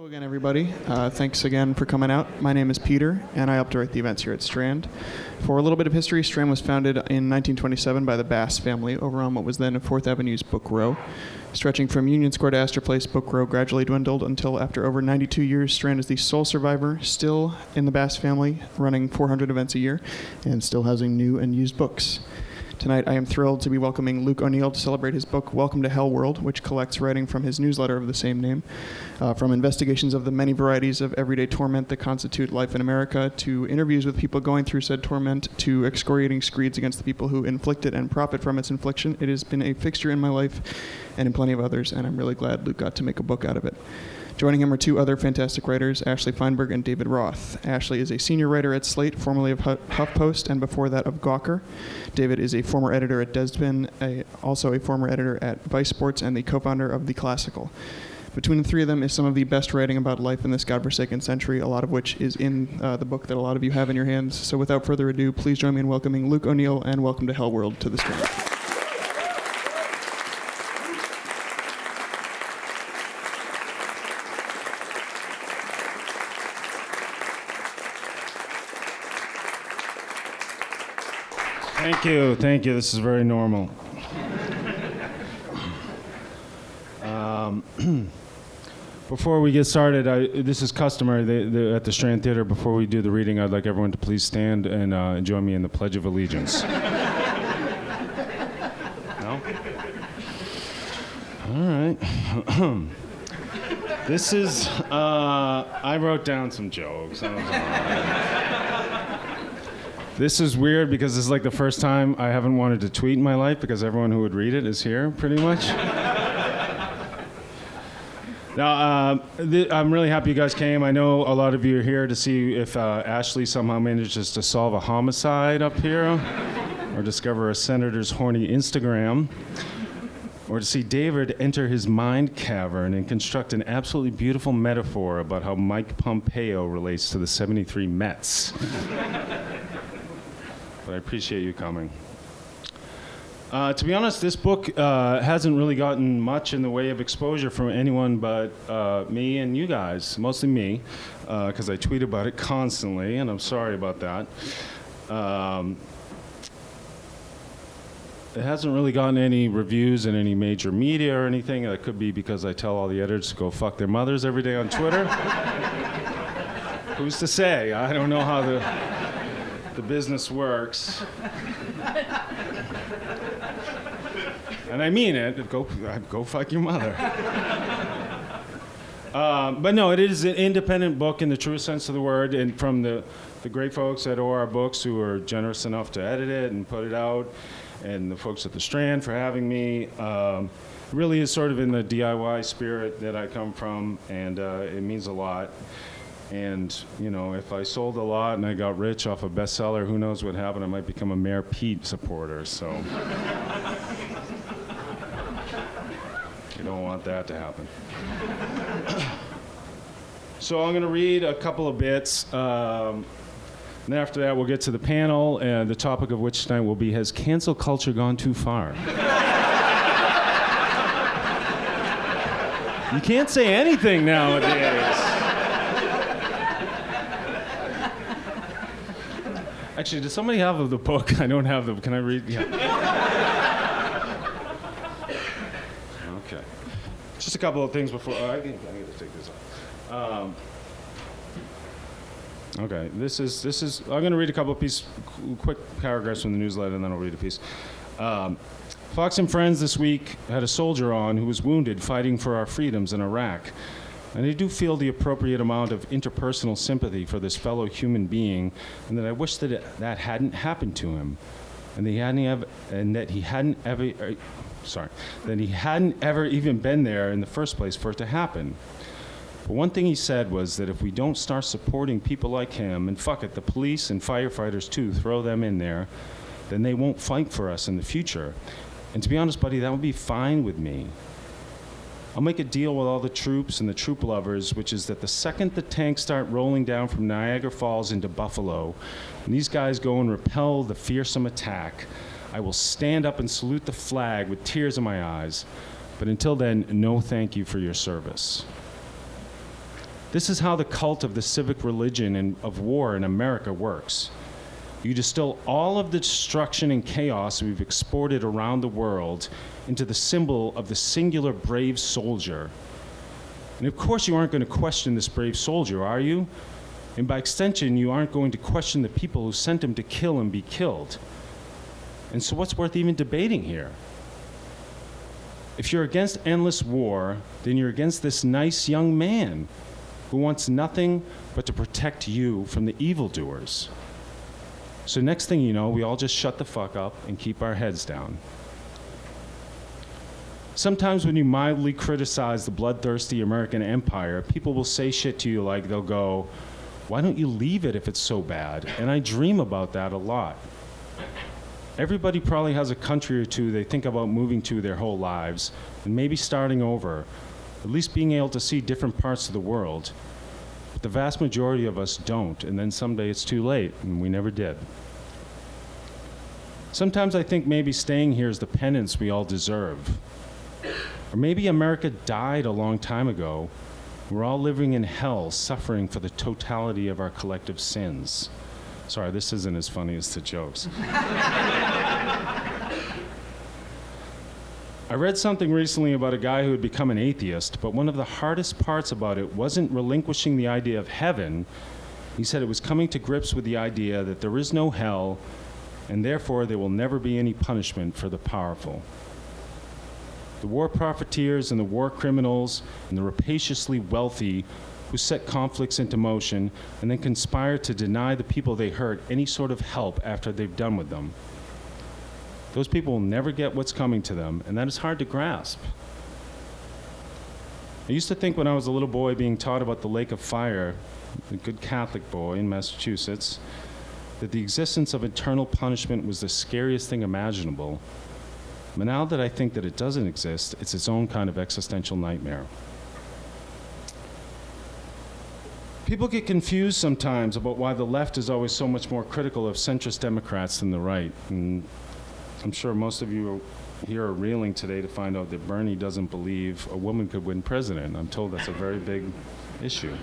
again, everybody. Thanks again for coming out. My name is Peter, and I help to write the events here at Strand. For a little bit of history, Strand was founded in 1927 by the Bass family over on what was then 4th Avenue's Book Row. Stretching from Union Square to Astor Place, Book Row gradually dwindled until after over 92 years, Strand is the sole survivor, still in the Bass family, running 400 events a year, and still housing new and used books. Tonight, I am thrilled to be welcoming Luke ONeil to celebrate his book, Welcome to Hell World, which collects writing from his newsletter of the same name, from investigations of the many varieties of everyday torment that constitute life in America, to interviews with people going through said torment, to excoriating screeds against the people who inflict it and profit from its infliction. It has been a fixture in my life and in plenty of others, and I'm really glad Luke got to make a book out of it. Joining him are two other fantastic writers, Ashley Feinberg and David Roth. Ashley is a senior writer at Slate, formerly of HuffPost, and before that of Gawker. David is a former editor at Deadspin, also a former editor at Vice Sports, and the co-founder of The Classical. Between the three of them is some of the best writing about life in this godforsaken century, a lot of which is in the book that a lot of you have in your hands. So without further ado, please join me in welcoming Luke ONeil and Welcome to Hell World to the Strand. Thank you. This is very normal. Before we get started, this is customary at the Strand Theater. Before we do the reading, I'd like everyone to please stand and join me in the Pledge of Allegiance. No? All right. This is, I wrote down some jokes. This is weird because this is like the first time I haven't wanted to tweet in my life because everyone who would read it is here, pretty much. Now, I'm really happy you guys came. I know a lot of you are here to see if Ashley somehow manages to solve a homicide up here, or discover a senator's horny Instagram, or to see David enter his mind cavern and construct an absolutely beautiful metaphor about how Mike Pompeo relates to the 73 Mets. But I appreciate you coming. To be honest, this book hasn't really gotten much in the way of exposure from anyone but me and you guys, mostly me, because I tweet about it constantly, and I'm sorry about that. It hasn't really gotten any reviews in any major media or anything. That could be because I tell all the editors to go fuck their mothers every day on Twitter. Who's to say? I don't know how the business works. And I mean it. Go fuck your mother. But no, it is an independent book in the truest sense of the word, and from the great folks at OR Books who were generous enough to edit it and put it out, and the folks at the Strand for having me. It really is sort of in the DIY spirit that I come from, and it means a lot. And, you know, if I sold a lot and I got rich off a bestseller, who knows what happened? I might become a Mayor Pete supporter, so. You don't want that to happen. So I'm going to read a couple of bits. And after that, we'll get to the panel, the topic of which tonight will be, has cancel culture gone too far? You can't say anything nowadays. Actually, does somebody have the book? I don't have the. Can I read? Yeah. Okay. Just a couple of things before. I gotta take this off. Okay. This is. I'm going to read a couple of quick paragraphs from the newsletter, and then I'll read a piece. Fox and Friends this week had a soldier on who was wounded fighting for our freedoms in Iraq. And I do feel the appropriate amount of interpersonal sympathy for this fellow human being, and that I wish that that hadn't happened to him, and that he hadn't ever even been there in the first place for it to happen. But one thing he said was that if we don't start supporting people like him, and fuck it, the police and firefighters too, throw them in there, then they won't fight for us in the future. And to be honest, buddy, that would be fine with me. I'll make a deal with all the troops and the troop lovers, which is that the second the tanks start rolling down from Niagara Falls into Buffalo, and these guys go and repel the fearsome attack, I will stand up and salute the flag with tears in my eyes. But until then, no thank you for your service. This is how the cult of the civic religion of war in America works. You distill all of the destruction and chaos we've exported around the world into the symbol of the singular brave soldier. And of course you aren't going to question this brave soldier, are you? And by extension, you aren't going to question the people who sent him to kill and be killed. And so what's worth even debating here? If you're against endless war, then you're against this nice young man who wants nothing but to protect you from the evildoers. So next thing you know, we all just shut the fuck up and keep our heads down. Sometimes when you mildly criticize the bloodthirsty American empire, people will say shit to you like, they'll go, "Why don't you leave it if it's so bad?" And I dream about that a lot. Everybody probably has a country or two they think about moving to their whole lives, and maybe starting over, at least being able to see different parts of the world. But the vast majority of us don't, and then someday it's too late, and we never did. Sometimes I think maybe staying here is the penance we all deserve. Or maybe America died a long time ago. We're all living in hell, suffering for the totality of our collective sins. Sorry, this isn't as funny as the jokes. I read something recently about a guy who had become an atheist, but one of the hardest parts about it wasn't relinquishing the idea of heaven. He said it was coming to grips with the idea that there is no hell, and therefore there will never be any punishment for the powerful. The war profiteers and the war criminals and the rapaciously wealthy who set conflicts into motion and then conspire to deny the people they hurt any sort of help after they've done with them. Those people will never get what's coming to them, and that is hard to grasp. I used to think when I was a little boy being taught about the lake of fire, a good Catholic boy in Massachusetts, that the existence of eternal punishment was the scariest thing imaginable. But now that I think that it doesn't exist, it's its own kind of existential nightmare. People get confused sometimes about why the left is always so much more critical of centrist Democrats than the right. And I'm sure most of you here are reeling today to find out that Bernie doesn't believe a woman could win president. I'm told that's a very big issue.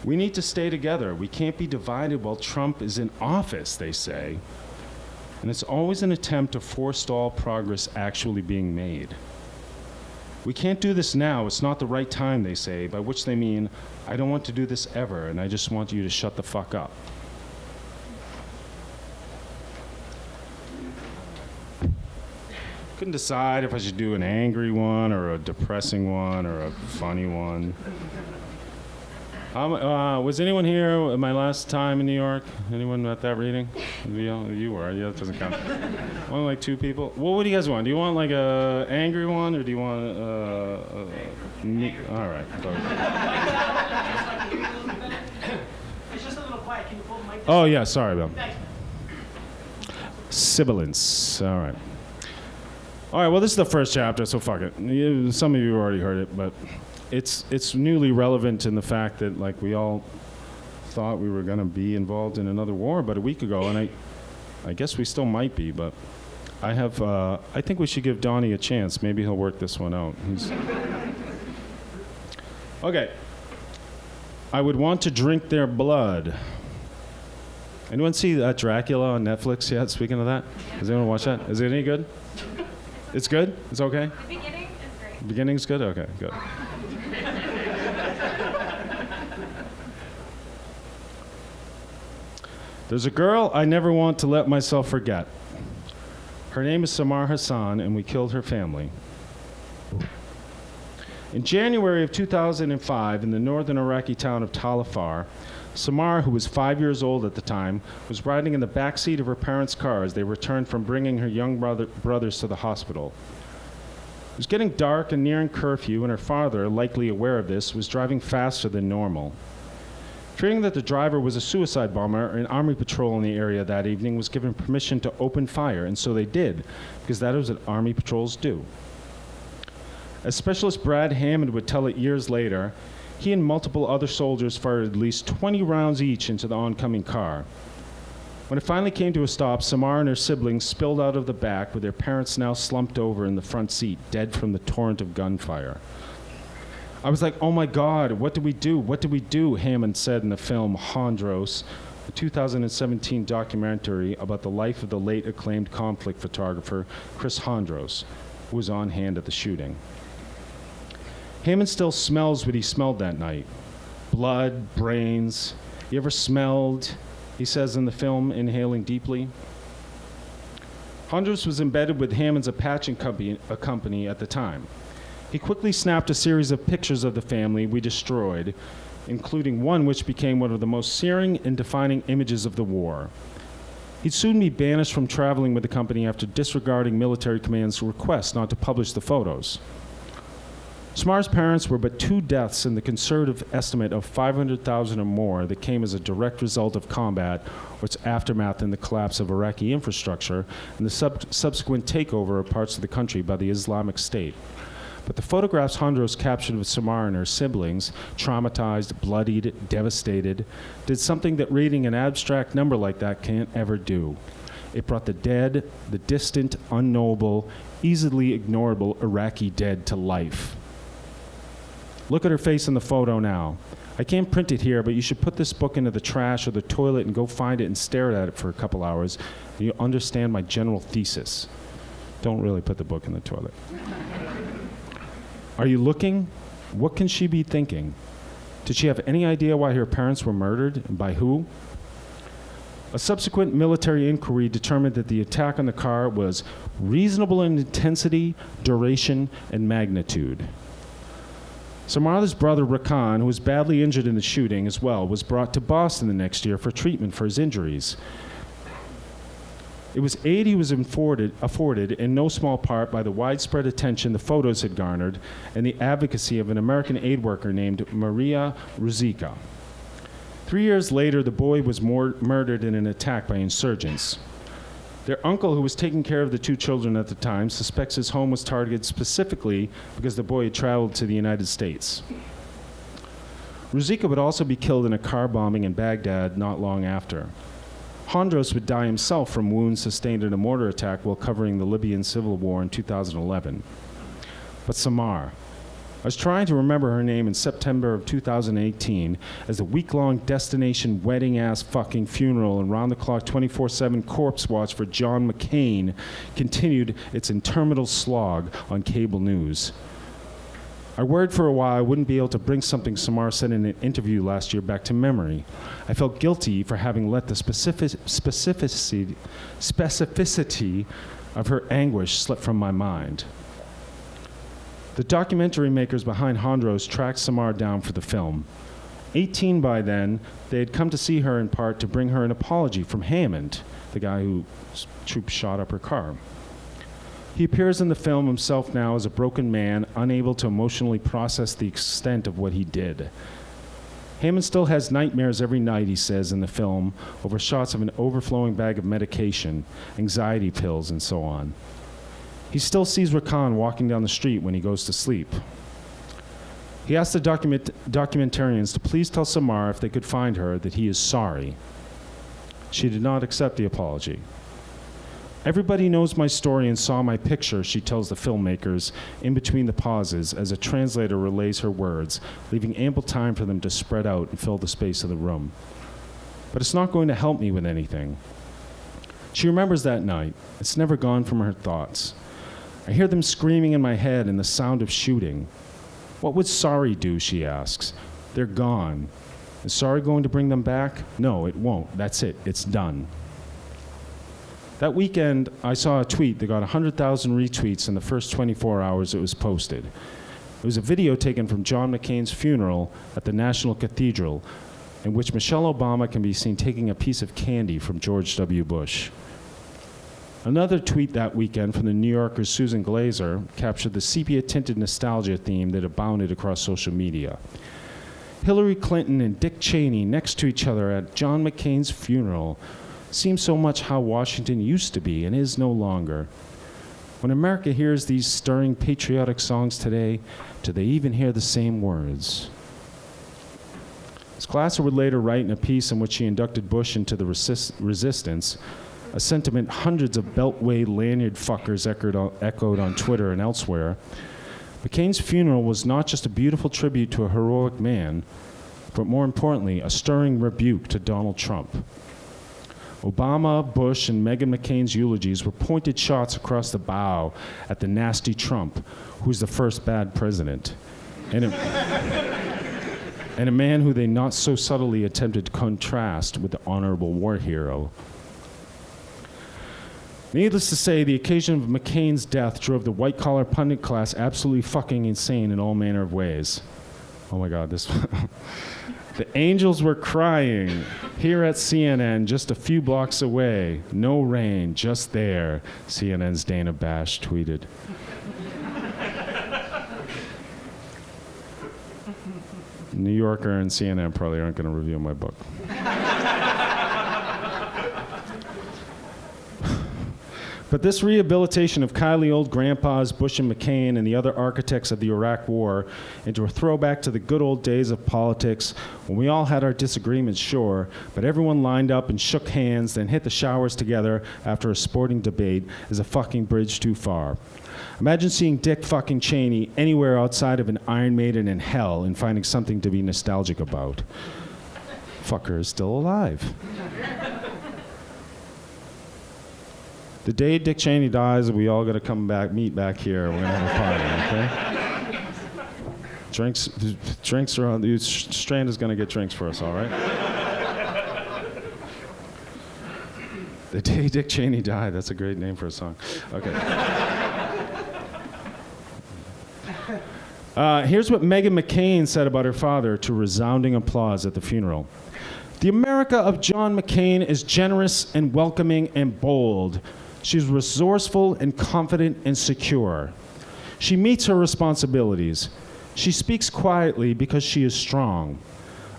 We need to stay together. We can't be divided while Trump is in office, they say. And it's always an attempt to forestall progress actually being made. We can't do this now. It's not the right time, they say, by which they mean, I don't want to do this ever, and I just want you to shut the fuck up. Couldn't decide if I should do an angry one or a depressing one or a funny one. Was anyone here at my last time in New York? Anyone at that reading? You were. Yeah, that doesn't count. Only like 2 people. Well, what do you guys want? Do you want like a angry one, or do you want all right. It's just a little quiet. Can you pull the mic down? Oh yeah, sorry about Thanks. sibilance. All right. All right. Well, this is the first chapter, so fuck it. Some of you already heard it, but it's newly relevant in the fact that like we all thought we were going to be involved in another war about a week ago, and I guess we still might be, but I think we should give Donnie a chance. Maybe he'll work this one out. Okay. I would want to drink their blood. Anyone see Dracula on Netflix yet? Speaking of that, does anyone watch that? Is it any good? It's good? It's okay? The beginning is great. Beginning's good? Okay, good. There's a girl I never want to let myself forget. Her name is Samar Hassan, and we killed her family. In January of 2005, in the northern Iraqi town of Tal Afar, Samar, who was 5 years old at the time, was riding in the back seat of her parents' car as they returned from bringing her young brothers to the hospital. It was getting dark and nearing curfew, and her father, likely aware of this, was driving faster than normal. Fearing that the driver was a suicide bomber, an army patrol in the area that evening was given permission to open fire, and so they did, because that is what army patrols do. As Specialist Brad Hammond would tell it years later, he and multiple other soldiers fired at least 20 rounds each into the oncoming car. When it finally came to a stop, Samar and her siblings spilled out of the back with their parents now slumped over in the front seat, dead from the torrent of gunfire. I was like, oh my God, what do we do? What do we do? Hammond said in the film Hondros, a 2017 documentary about the life of the late acclaimed conflict photographer Chris Hondros, who was on hand at the shooting. Hammond still smells what he smelled that night. Blood, brains. You ever smelled, he says in the film, inhaling deeply? Hondros was embedded with Hammond's Apache company at the time. He quickly snapped a series of pictures of the family we destroyed, including one which became one of the most searing and defining images of the war. He'd soon be banished from traveling with the company after disregarding military command's request not to publish the photos. Samar's parents were but 2 deaths in the conservative estimate of 500,000 or more that came as a direct result of combat or its aftermath in the collapse of Iraqi infrastructure and the subsequent takeover of parts of the country by the Islamic State. But the photographs Hondros captured of Samar and her siblings, traumatized, bloodied, devastated, did something that reading an abstract number like that can't ever do. It brought the dead, the distant, unknowable, easily ignorable Iraqi dead to life. Look at her face in the photo now. I can't print it here, but you should put this book into the trash or the toilet and go find it and stare at it for a couple hours, and you'll understand my general thesis. Don't really put the book in the toilet. Are you looking? What can she be thinking? Did she have any idea why her parents were murdered and by who? A subsequent military inquiry determined that the attack on the car was reasonable in intensity, duration, and magnitude. Samar's brother Rakan, who was badly injured in the shooting as well, was brought to Boston the next year for treatment for his injuries. It was aid he was afforded in no small part by the widespread attention the photos had garnered and the advocacy of an American aid worker named Maria Ruzicka. 3 years later, the boy was murdered in an attack by insurgents. Their uncle, who was taking care of the 2 children at the time, suspects his home was targeted specifically because the boy had traveled to the United States. Ruzicka would also be killed in a car bombing in Baghdad not long after. Hondros would die himself from wounds sustained in a mortar attack while covering the Libyan civil war in 2011. But Samar. I was trying to remember her name in September of 2018 as the week-long destination wedding-ass fucking funeral and round-the-clock 24/7 corpse watch for John McCain continued its interminable slog on cable news. I worried for a while I wouldn't be able to bring something Samar said in an interview last year back to memory. I felt guilty for having let the specificity of her anguish slip from my mind. The documentary makers behind Hondros tracked Samar down for the film. 18 by then, they had come to see her in part to bring her an apology from Hammond, the guy who shot up her car. He appears in the film himself now as a broken man, unable to emotionally process the extent of what he did. Hammond still has nightmares every night, he says in the film, over shots of an overflowing bag of medication, anxiety pills, and so on. He still sees Rakan walking down the street when he goes to sleep. He asked the documentarians to please tell Samar if they could find her that he is sorry. She did not accept the apology. Everybody knows my story and saw my picture, she tells the filmmakers in between the pauses as a translator relays her words, leaving ample time for them to spread out and fill the space of the room. But it's not going to help me with anything. She remembers that night. It's never gone from her thoughts. I hear them screaming in my head and the sound of shooting. What would sorry do, she asks. They're gone. Is sorry going to bring them back? No, it won't. That's it. It's done. That weekend, I saw a tweet that got 100,000 retweets in the first 24 hours it was posted. It was a video taken from John McCain's funeral at the National Cathedral, in which Michelle Obama can be seen taking a piece of candy from George W. Bush. Another tweet that weekend from the New Yorker's Susan Glazer captured the sepia-tinted nostalgia theme that abounded across social media. Hillary Clinton and Dick Cheney next to each other at John McCain's funeral seems so much how Washington used to be and is no longer. When America hears these stirring patriotic songs today, do they even hear the same words? As Glasser would later write in a piece in which she inducted Bush into the resistance, a sentiment hundreds of beltway lanyard fuckers echoed on Twitter and elsewhere, McCain's funeral was not just a beautiful tribute to a heroic man, but more importantly, a stirring rebuke to Donald Trump. Obama, Bush, and Meghan McCain's eulogies were pointed shots across the bow at the nasty Trump, who's the first bad president, and a man who they not so subtly attempted to contrast with the honorable war hero. Needless to say, the occasion of McCain's death drove the white-collar pundit class absolutely fucking insane in all manner of ways. Oh my God, this... The angels were crying here at CNN just a few blocks away. No rain, just there, CNN's Dana Bash tweeted. New Yorker and CNN probably aren't going to review my book. But this rehabilitation of Kylie old grandpas, Bush and McCain, and the other architects of the Iraq War into a throwback to the good old days of politics when we all had our disagreements, sure, but everyone lined up and shook hands, then hit the showers together after a sporting debate is a fucking bridge too far. Imagine seeing Dick fucking Cheney anywhere outside of an Iron Maiden in hell and finding something to be nostalgic about. Fucker is still alive. The day Dick Cheney dies, we all gotta come back, meet back here. We're gonna have a party, okay? Drinks are on. Strand is gonna get drinks for us, all right? The day Dick Cheney died. That's a great name for a song. Okay. Here's what Meghan McCain said about her father to resounding applause at the funeral. The America of John McCain is generous and welcoming and bold. She's resourceful and confident and secure. She meets her responsibilities. She speaks quietly because she is strong.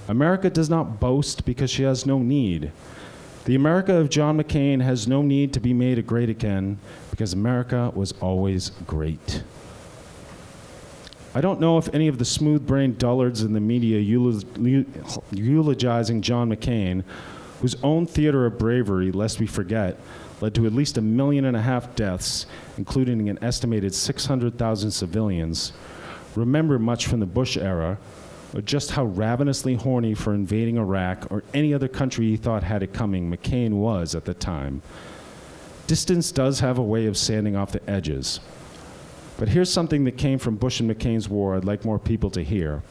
America does not boast because she has no need. The America of John McCain has no need to be made great again because America was always great. I don't know if any of the smooth-brained dullards in the media eulogizing John McCain, whose own theater of bravery, lest we forget, led to at least 1.5 million deaths, including an estimated 600,000 civilians, remember much from the Bush era, or just how ravenously horny for invading Iraq or any other country he thought had it coming McCain was at the time. Distance does have a way of sanding off the edges. But here's something that came from Bush and McCain's war I'd like more people to hear.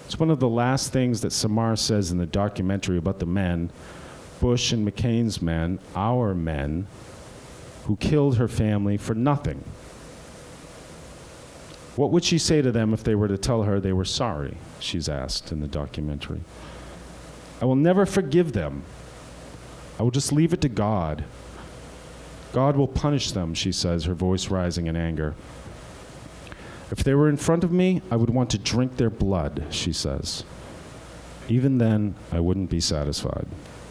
It's one of the last things that Samar says in the documentary about the men, Bush and McCain's men, our men, who killed her family for nothing. What would she say to them if they were to tell her they were sorry, she's asked in the documentary. I will never forgive them. I will just leave it to God. God will punish them, she says, her voice rising in anger. If they were in front of me, I would want to drink their blood, she says. Even then, I wouldn't be satisfied.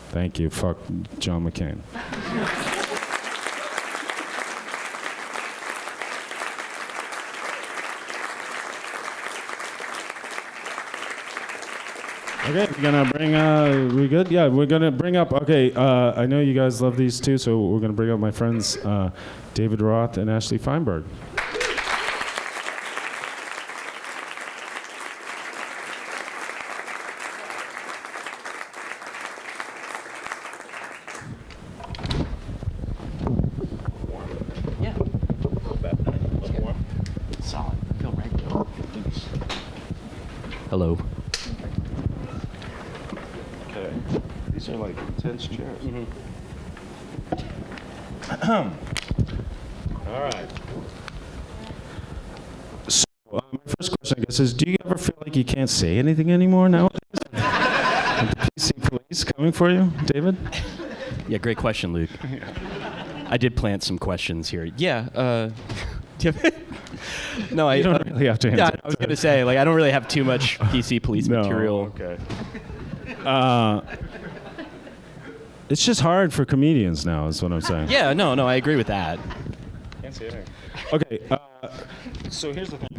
Thank you. Fuck John McCain. Okay, we're gonna bring, we good? Yeah, we're gonna bring up, okay, I know you guys love these too, so we're gonna bring up my friends David Roth and Ashley Feinberg. Hello. Okay. These are like intense chairs. All right. So, my first question, I guess, is do you ever feel like you can't say anything anymore nowadays? With the PC police coming for you, David? Yeah, great question, Luke. I did plant some questions here. Yeah. No, You don't really have to answer. Yeah, I was going to say, like, I don't really have too much PC police material. Okay. It's just hard for comedians now, is what I'm saying. Yeah, no, I agree with that. Can't say anything. Okay, so here's the thing.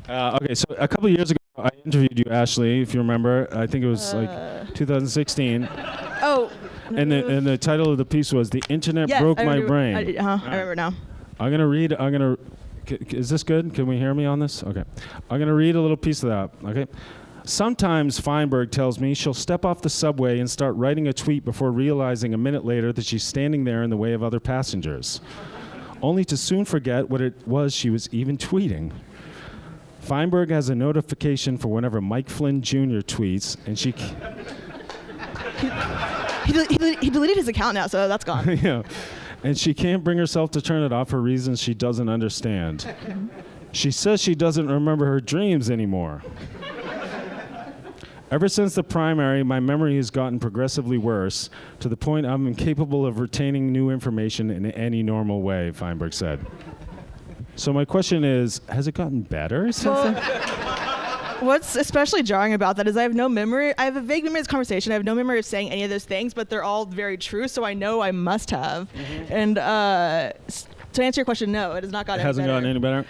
Okay, so a couple of years ago, I interviewed you, Ashley, if you remember. I think it was like 2016. Oh. And the title of the piece was "The Internet Yes, Broke I My remember, Brain." I remember now. I'm gonna Is this good? Can we hear me on this? Okay. I'm going to read a little piece of that. Okay. Sometimes Feinberg tells me she'll step off the subway and start writing a tweet before realizing a minute later that she's standing there in the way of other passengers, only to soon forget what it was she was even tweeting. Feinberg has a notification for whenever Mike Flynn Jr. tweets, and she... He deleted his account now, so that's gone. Yeah. And she can't bring herself to turn it off for reasons she doesn't understand. She says she doesn't remember her dreams anymore. Ever since the primary, my memory has gotten progressively worse, to the point I'm incapable of retaining new information in any normal way, Feinberg said. So my question is, has it gotten better since then? What's especially jarring about that is I have no memory. I have a vague memory of this conversation. I have no memory of saying any of those things, but they're all very true, so I know I must have. And to answer your question, no, it has not gotten any better. Hasn't gotten any better?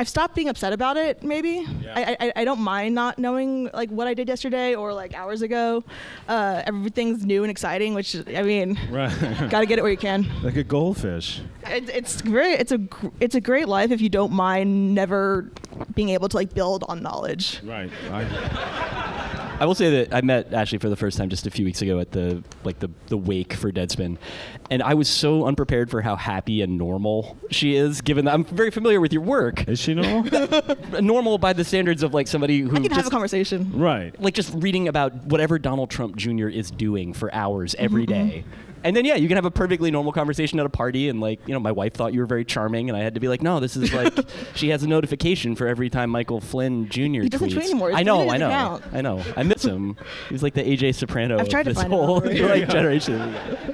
I've stopped being upset about it, maybe. Yeah. I don't mind not knowing like what I did yesterday or like hours ago. Everything's new and exciting, which, I mean, Right. gotta get it where you can. Like a goldfish. It's a great life if you don't mind never being able to like build on knowledge. Right. I will say that I met Ashley for the first time just a few weeks ago at the wake for Deadspin, and I was so unprepared for how happy and normal she is. Given that I'm very familiar with your work, Is she normal? normal by the standards of like somebody who I can just have a conversation. Right. like just reading about whatever Donald Trump Jr. is doing for hours every day. And then, yeah, you can have a perfectly normal conversation at a party, and like, you know, my wife thought you were very charming, and I had to be like, no, this is like, she has a notification for every time Michael Flynn Jr. He doesn't tweets. tweet anymore. He's I know, deleted I his know, account. I miss him. He's like the AJ Soprano I've tried of to this find out whole for like, generation.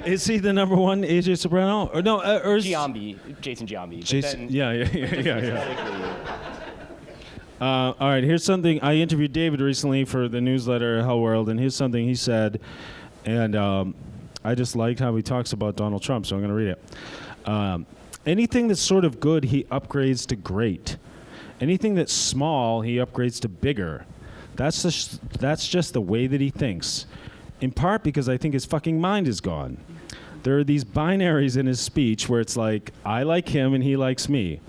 Is he the number one AJ Soprano? Or no? Or Giambi, Jason Giambi. But Jason. then- Yeah. All right. Here's something. I interviewed David recently for the newsletter Hell World, and here's something he said, and I just liked how he talks about Donald Trump, so I'm going to read it. Anything that's sort of good, he upgrades to great. Anything that's small, he upgrades to bigger. That's just the way that he thinks. In part because I think his fucking mind is gone. There are these binaries in his speech where it's like, I like him and he likes me.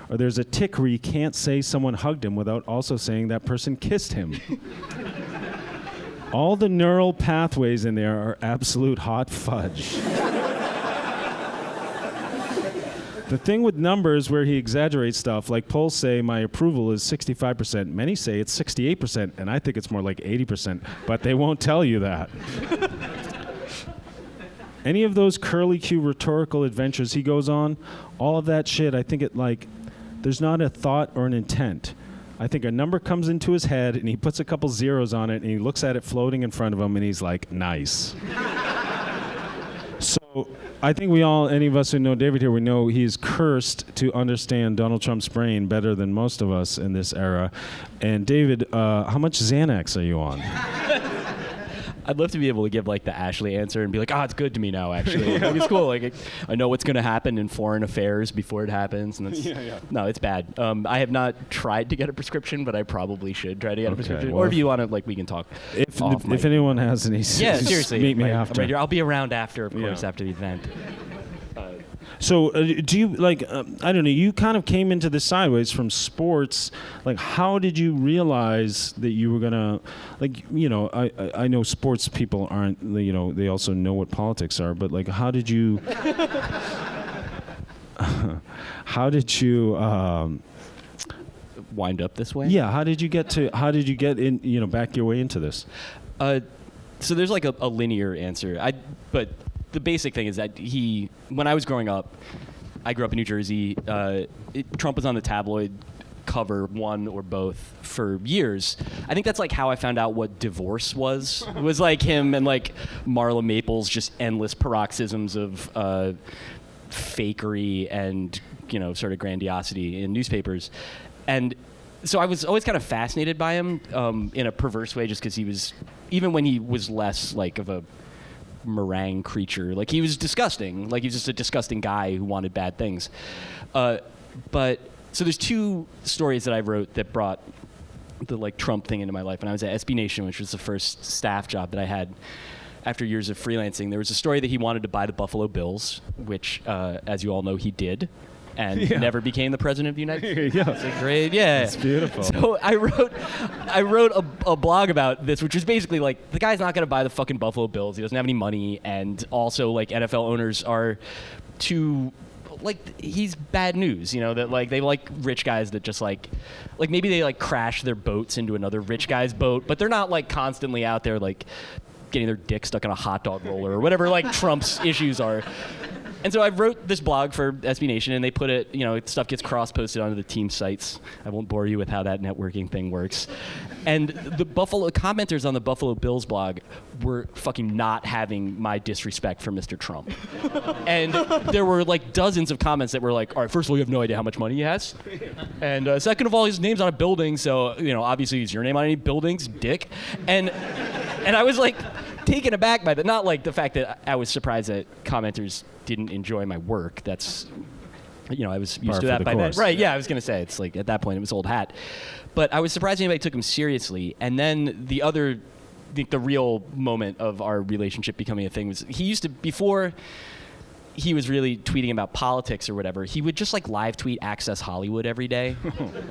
Or there's a tick where you can't say someone hugged him without also saying that person kissed him. All the neural pathways in there are absolute hot fudge. The thing with numbers where he exaggerates stuff, like polls say my approval is 65%, many say it's 68%, and I think it's more like 80%, but they won't tell you that. Any of those curly Q rhetorical adventures he goes on, all of that shit, I think there's not a thought or an intent. I think a number comes into his head, and he puts a couple zeros on it, and he looks at it floating in front of him, and he's like, nice. So I think any of us who know David here, we know he's cursed to understand Donald Trump's brain better than most of us in this era. And David, how much Xanax are you on? I'd love to be able to give like the Ashley answer and be like, it's good to me now, actually. Like, it's cool. Like, I know what's going to happen in foreign affairs before it happens. And no, it's bad. I have not tried to get a prescription, but I probably should try to get a prescription. Well, or if you want to, like, we can talk. If anyone has any, yeah, seriously, meet me I'm after. right here. I'll be around after, of course, after the event. So do you, like, I don't know, you kind of came into this sideways from sports. Like, how did you realize that you were going to, like, you know, I know sports people aren't, you know, they also know what politics are, but, like, how did you, wind up this way? yeah, how did you get in, you know, back your way into this? So there's like a linear answer. But the basic thing is that when I was growing up, I grew up in New Jersey. Trump was on the tabloid cover, one or both, for years. I think that's like how I found out what divorce was. It was like him and like Marla Maples, just endless paroxysms of fakery and, you know, sort of grandiosity in newspapers. And so I was always kind of fascinated by him in a perverse way, just because he was, even when he was less like of a meringue creature, like he was disgusting. Like he was just a disgusting guy who wanted bad things. But so there's two stories that I wrote that brought the like Trump thing into my life. When I was at SB Nation, which was the first staff job that I had after years of freelancing, there was a story that he wanted to buy the Buffalo Bills, which, as you all know, he did. and never became the president of the United States. Yeah. It's a great, yeah. It's beautiful. So I wrote a blog about this, which was basically like, the guy's not going to buy the fucking Buffalo Bills. He doesn't have any money, and also like NFL owners are too, like, he's bad news, you know, that like they like rich guys that just like maybe they like crash their boats into another rich guy's boat, but they're not like constantly out there like getting their dick stuck in a hot dog roller or whatever like Trump's issues are. And so I wrote this blog for SB Nation, and they put it, you know, stuff gets cross-posted onto the team sites. I won't bore you with how that networking thing works. And the commenters on the Buffalo Bills blog were fucking not having my disrespect for Mr. Trump. And there were like dozens of comments that were like, all right, first of all, you have no idea how much money he has. And second of all, his name's on a building, so, you know, obviously is your name on any buildings, dick? And I was like taken aback by that. Not like the fact that I was surprised that commenters didn't enjoy my work. That's, you know, I was used to that by then. Right, yeah, I was going to say, it's like, at that point, it was old hat. But I was surprised anybody took him seriously. And then the real moment of our relationship becoming a thing was, he used to, before he was really tweeting about politics or whatever, he would just like live tweet Access Hollywood every day.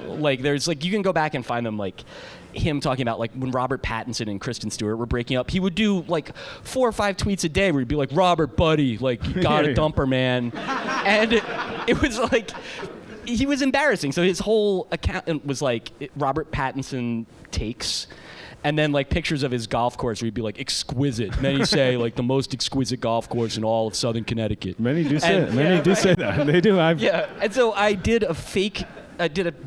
Like, there's like, you can go back and find them, like him talking about like when Robert Pattinson and Kristen Stewart were breaking up, he would do like 4 or 5 tweets a day where he'd be like, Robert, buddy, like, you gotta dump her, man. And it was like, he was embarrassing. So his whole account was like Robert Pattinson takes, and then like pictures of his golf course where he'd be like, exquisite. Many say like the most exquisite golf course in all of Southern Connecticut. Many do say that. They do. Yeah. And so I did a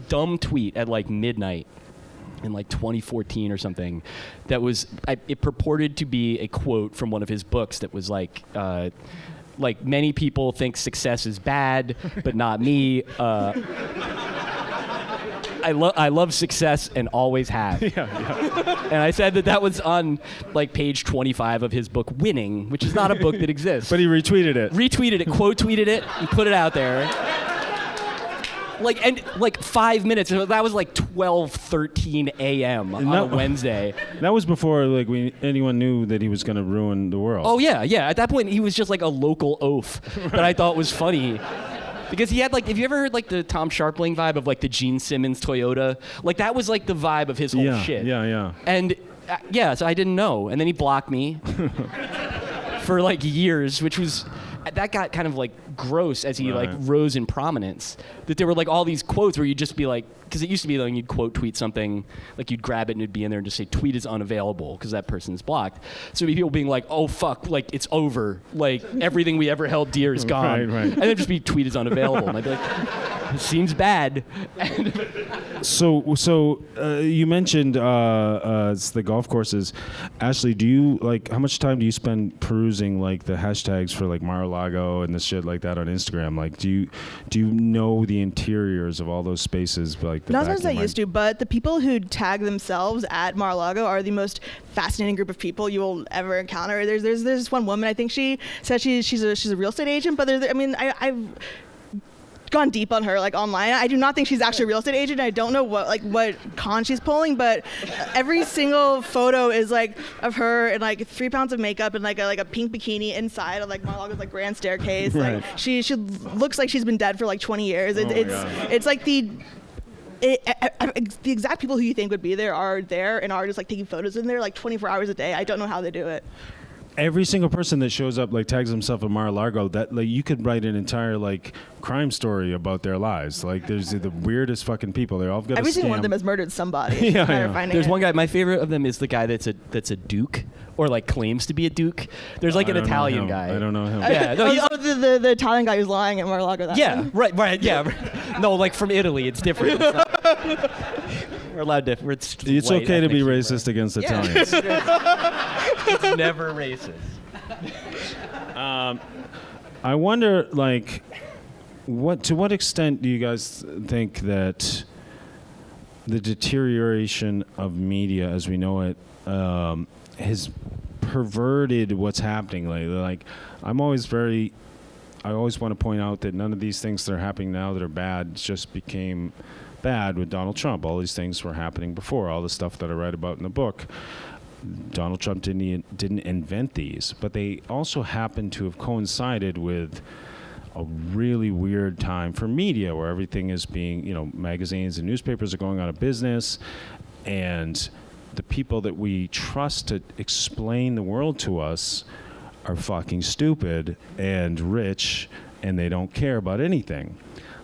dumb tweet at like midnight in like 2014 or something that was, it purported to be a quote from one of his books that was like many people think success is bad, but not me. I love success and always have. Yeah. And I said that was on like page 25 of his book Winning, which is not a book that exists. But he retweeted it. Quote tweeted it, and put it out there. Like 5 minutes. That was like 12:13 a.m. on a Wednesday. That was before like anyone knew that he was going to ruin the world. Oh yeah. At that point, he was just like a local oaf that I thought was funny. Because he had like, have you ever heard like the Tom Sharpling vibe of like the Gene Simmons Toyota? Like that was like the vibe of his whole shit. Yeah. And so I didn't know. And then he blocked me for like years, which was, that got kind of like gross as he like rose in prominence. That there were like all these quotes where you'd just be like, because it used to be like you'd quote tweet something, like you'd grab it and it'd be in there and just say tweet is unavailable because that person's blocked. So it'd be people being like, oh fuck, like it's over, like everything we ever held dear is gone. Right. And then just be tweet is unavailable, and I'd be like, it seems bad. So you mentioned the golf courses. Ashley, do you like, how much time do you spend perusing like the hashtags for like MaraLago and the shit like that on Instagram? Like, do you know the interiors of all those spaces? Like not as much as I used to, but the people who tag themselves at MaraLago are the most fascinating group of people you will ever encounter. There's this one woman, I think she said she's a real estate agent, but I've gone deep on her like online. I do not think she's actually a real estate agent. I don't know what con she's pulling, but every single photo is like of her in like 3 pounds of makeup and like a pink bikini inside of like MaraLago's like grand staircase. Right. Like she looks like she's been dead for like 20 years. It's like the exact people who you think would be there are there and are just like taking photos in there like 24 hours a day. I don't know how they do it. Every single person that shows up like tags himself at MaraLago, that like you could write an entire like crime story about their lives. Like there's the weirdest fucking people. They all got every single one of them has murdered somebody. There's one guy. My favorite of them is the guy that's a duke or like claims to be a duke. There's like an Italian guy. I don't know him. Yeah, no, the Italian guy who's lying at MaraLago. Right. Yeah, no, like from Italy, it's different. It's not, we're allowed to. It's okay to be racist against Italians. It's never racist. I wonder, like, to what extent do you guys think that the deterioration of media as we know it has perverted what's happening lately? Like, I always want to point out that none of these things that are happening now that are bad just became bad with Donald Trump. All these things were happening before. All the stuff that I write about in the book, Donald Trump didn't invent these, but they also happen to have coincided with a really weird time for media, where everything is being, magazines and newspapers are going out of business, and the people that we trust to explain the world to us are fucking stupid and rich, and they don't care about anything.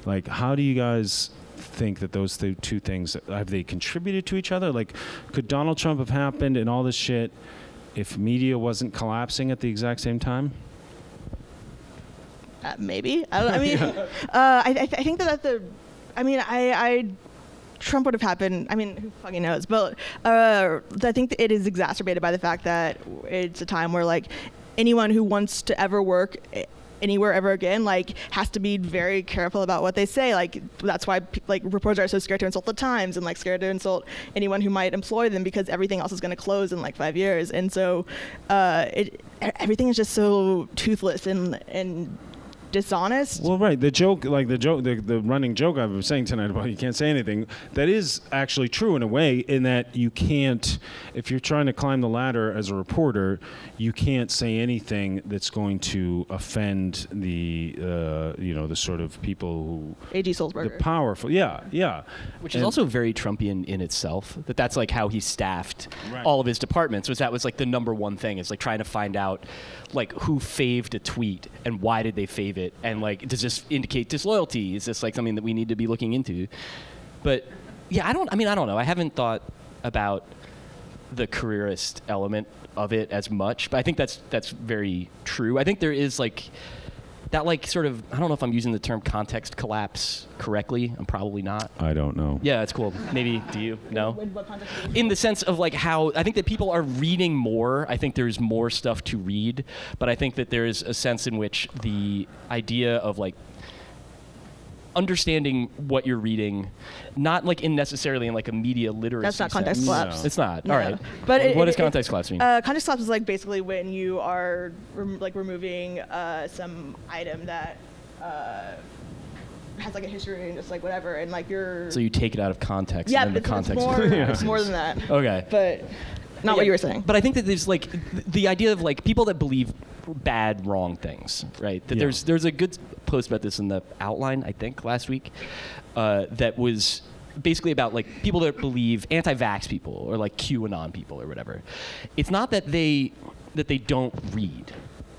Like, how do you guys think that those two things, have they contributed to each other? Like, could Donald Trump have happened and all this shit if media wasn't collapsing at the exact same time? Maybe. I think that Trump would have happened. I mean, who fucking knows? But I think that it is exacerbated by the fact that it's a time where, like, anyone who wants to ever work anywhere ever again, like, has to be very careful about what they say. Like, that's why reporters are so scared to insult the Times and like scared to insult anyone who might employ them, because everything else is going to close in like 5 years. And so everything is just so toothless and dishonest. Well, right. The running joke I've been saying tonight about you can't say anything, that is actually true in a way, in that you can't, if you're trying to climb the ladder as a reporter, you can't say anything that's going to offend the sort of people who... A.G. Sulzberger. The powerful. Yeah. Which is also very Trumpian in itself. That's like how he staffed all of his departments. That was like the number one thing, is like trying to find out like who faved a tweet and why did they fave it, and like, does this indicate disloyalty? Is this like something that we need to be looking into? But yeah, I don't know. I haven't thought about the careerist element of it as much, but I think that's very true. I think there is like that, like, sort of, I don't know if I'm using the term context collapse correctly. I'm probably not. I don't know. Yeah, it's cool. Maybe, do you? No? In what context? In the sense of like how I think that people are reading more. I think there's more stuff to read, but I think that there is a sense in which the idea of like understanding what you're reading, not like necessarily in like a media literacy That's not context sense. collapse. It's not. No. All right. But what does context collapse mean? Context collapse is like basically when you are removing some item that has like a history and just like whatever, and like you're... So you take it out of context. Yeah, and then but the context. it's more than that. Okay. But not what you were saying. But I think that there's like the idea of like people that believe bad, wrong things, right? That there's a good post about this in the outline, I think, last week, that was basically about like people that believe anti-vax people or like QAnon people or whatever. It's not that they don't read.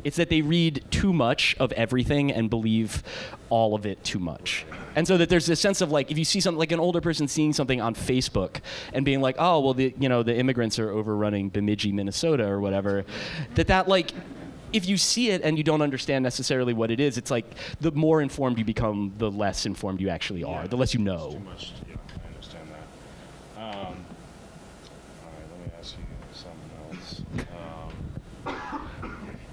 It's that they read too much of everything and believe all of it too much. And so that there's this sense of like, if you see something, like an older person seeing something on Facebook and being like, oh, well, the immigrants are overrunning Bemidji, Minnesota or whatever, that like, if you see it and you don't understand necessarily what it is, it's like the more informed you become, the less informed you actually are, the less you know. Too much. Yeah, I understand that. All right, let me ask you something else.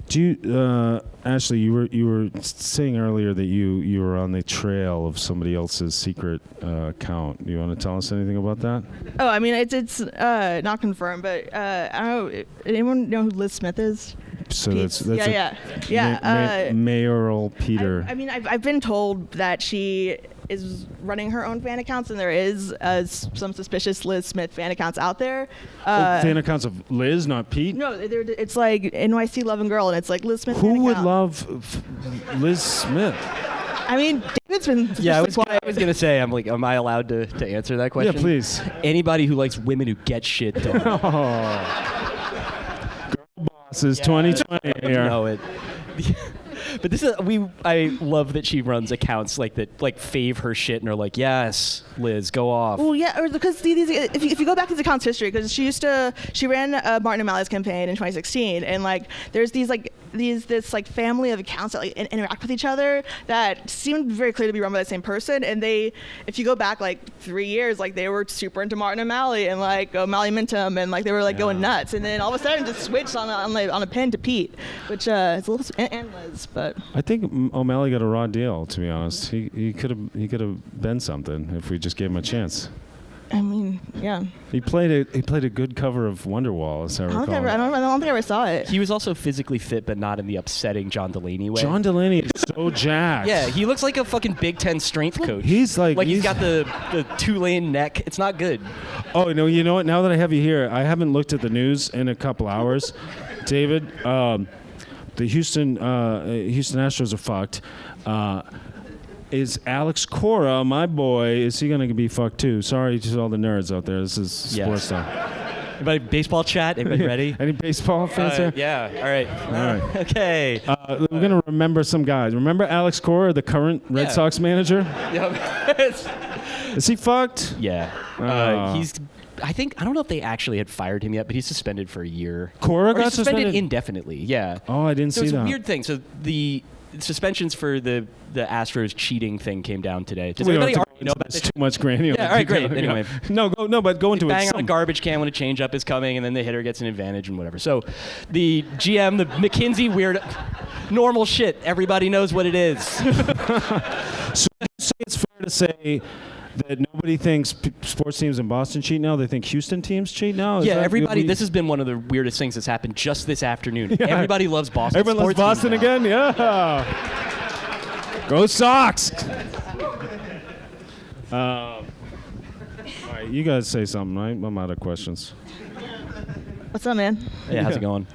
Do you, Ashley? You were saying earlier that you were on the trail of somebody else's secret account. Do you want to tell us anything about that? Oh, I mean, it's not confirmed, but I don't know. Anyone know who Liz Smith is? So Pete's? that's yeah. mayoral Peter. I mean, I've been told that she is running her own fan accounts, and there is some suspicious Liz Smith fan accounts out there. Fan accounts of Liz, not Pete? No, it's like NYC Love and Girl, and it's like Liz Smith. Who fan would account. love Liz Smith? I mean, David's been. Yeah, I was gonna say, I'm like, am I allowed to answer that question? Yeah, please. Anybody who likes women who get shit done. Girl bosses, 2020 here. No, it. But this is I love that she runs accounts like that, like fave her shit and are like, yes, Liz, go off. Well, yeah, or because if you go back to the account's history, because she ran Martin O'Malley's campaign in 2016, and like there's this family of accounts that like interact with each other that seemed very clear to be run by the same person, and if you go back like 3 years, like they were super into Martin O'Malley and like O'Malley Mintum, and like they were like going nuts, and then all of a sudden just switched on a pin to Pete, which is a little and Liz, but I think O'Malley got a raw deal. To be honest, he could have been something if we just gave him a chance. I mean, yeah. He played a good cover of Wonderwall, as I recall. I don't think I ever saw it. He was also physically fit, but not in the upsetting John Delaney way. John Delaney is so jacked. Yeah, he looks like a fucking Big Ten strength coach. He's he's got the two-lane neck. It's not good. Oh, no, you know what? Now that I have you here, I haven't looked at the news in a couple hours, David. the Houston Astros are fucked. Is Alex Cora, my boy, is he going to be fucked too? Sorry to all the nerds out there. This is sports stuff. Anybody baseball chat? Anybody ready? Any baseball fans there? Yeah. All right. All right. Okay. We're going to remember some guys. Remember Alex Cora, the current Red Sox manager? Is he fucked? Yeah. He's. I don't know if they actually had fired him yet, but he's suspended for a year. Cora got he's suspended indefinitely. Yeah. Oh, I didn't see that. So it's a weird thing. So the suspensions for the Astros cheating thing came down today. Does We don't anybody have to already go know into about this this? too much granular. Yeah, all right, great. detail. Anyway. But go into it. Bang on a garbage can when a changeup is coming, and then the hitter gets an advantage and whatever. So the GM, the McKinsey weird, normal shit. Everybody knows what it is. So you say it's fair to say that nobody thinks sports teams in Boston cheat now? They think Houston teams cheat now? Yeah, everybody. This has been one of the weirdest things that's happened just this afternoon. Yeah. Everybody loves Boston. Everyone loves sports Boston teams now. again? Yeah. Go Sox! All right, you guys say something, right? I'm out of questions. What's up, man? Hey, how's it going?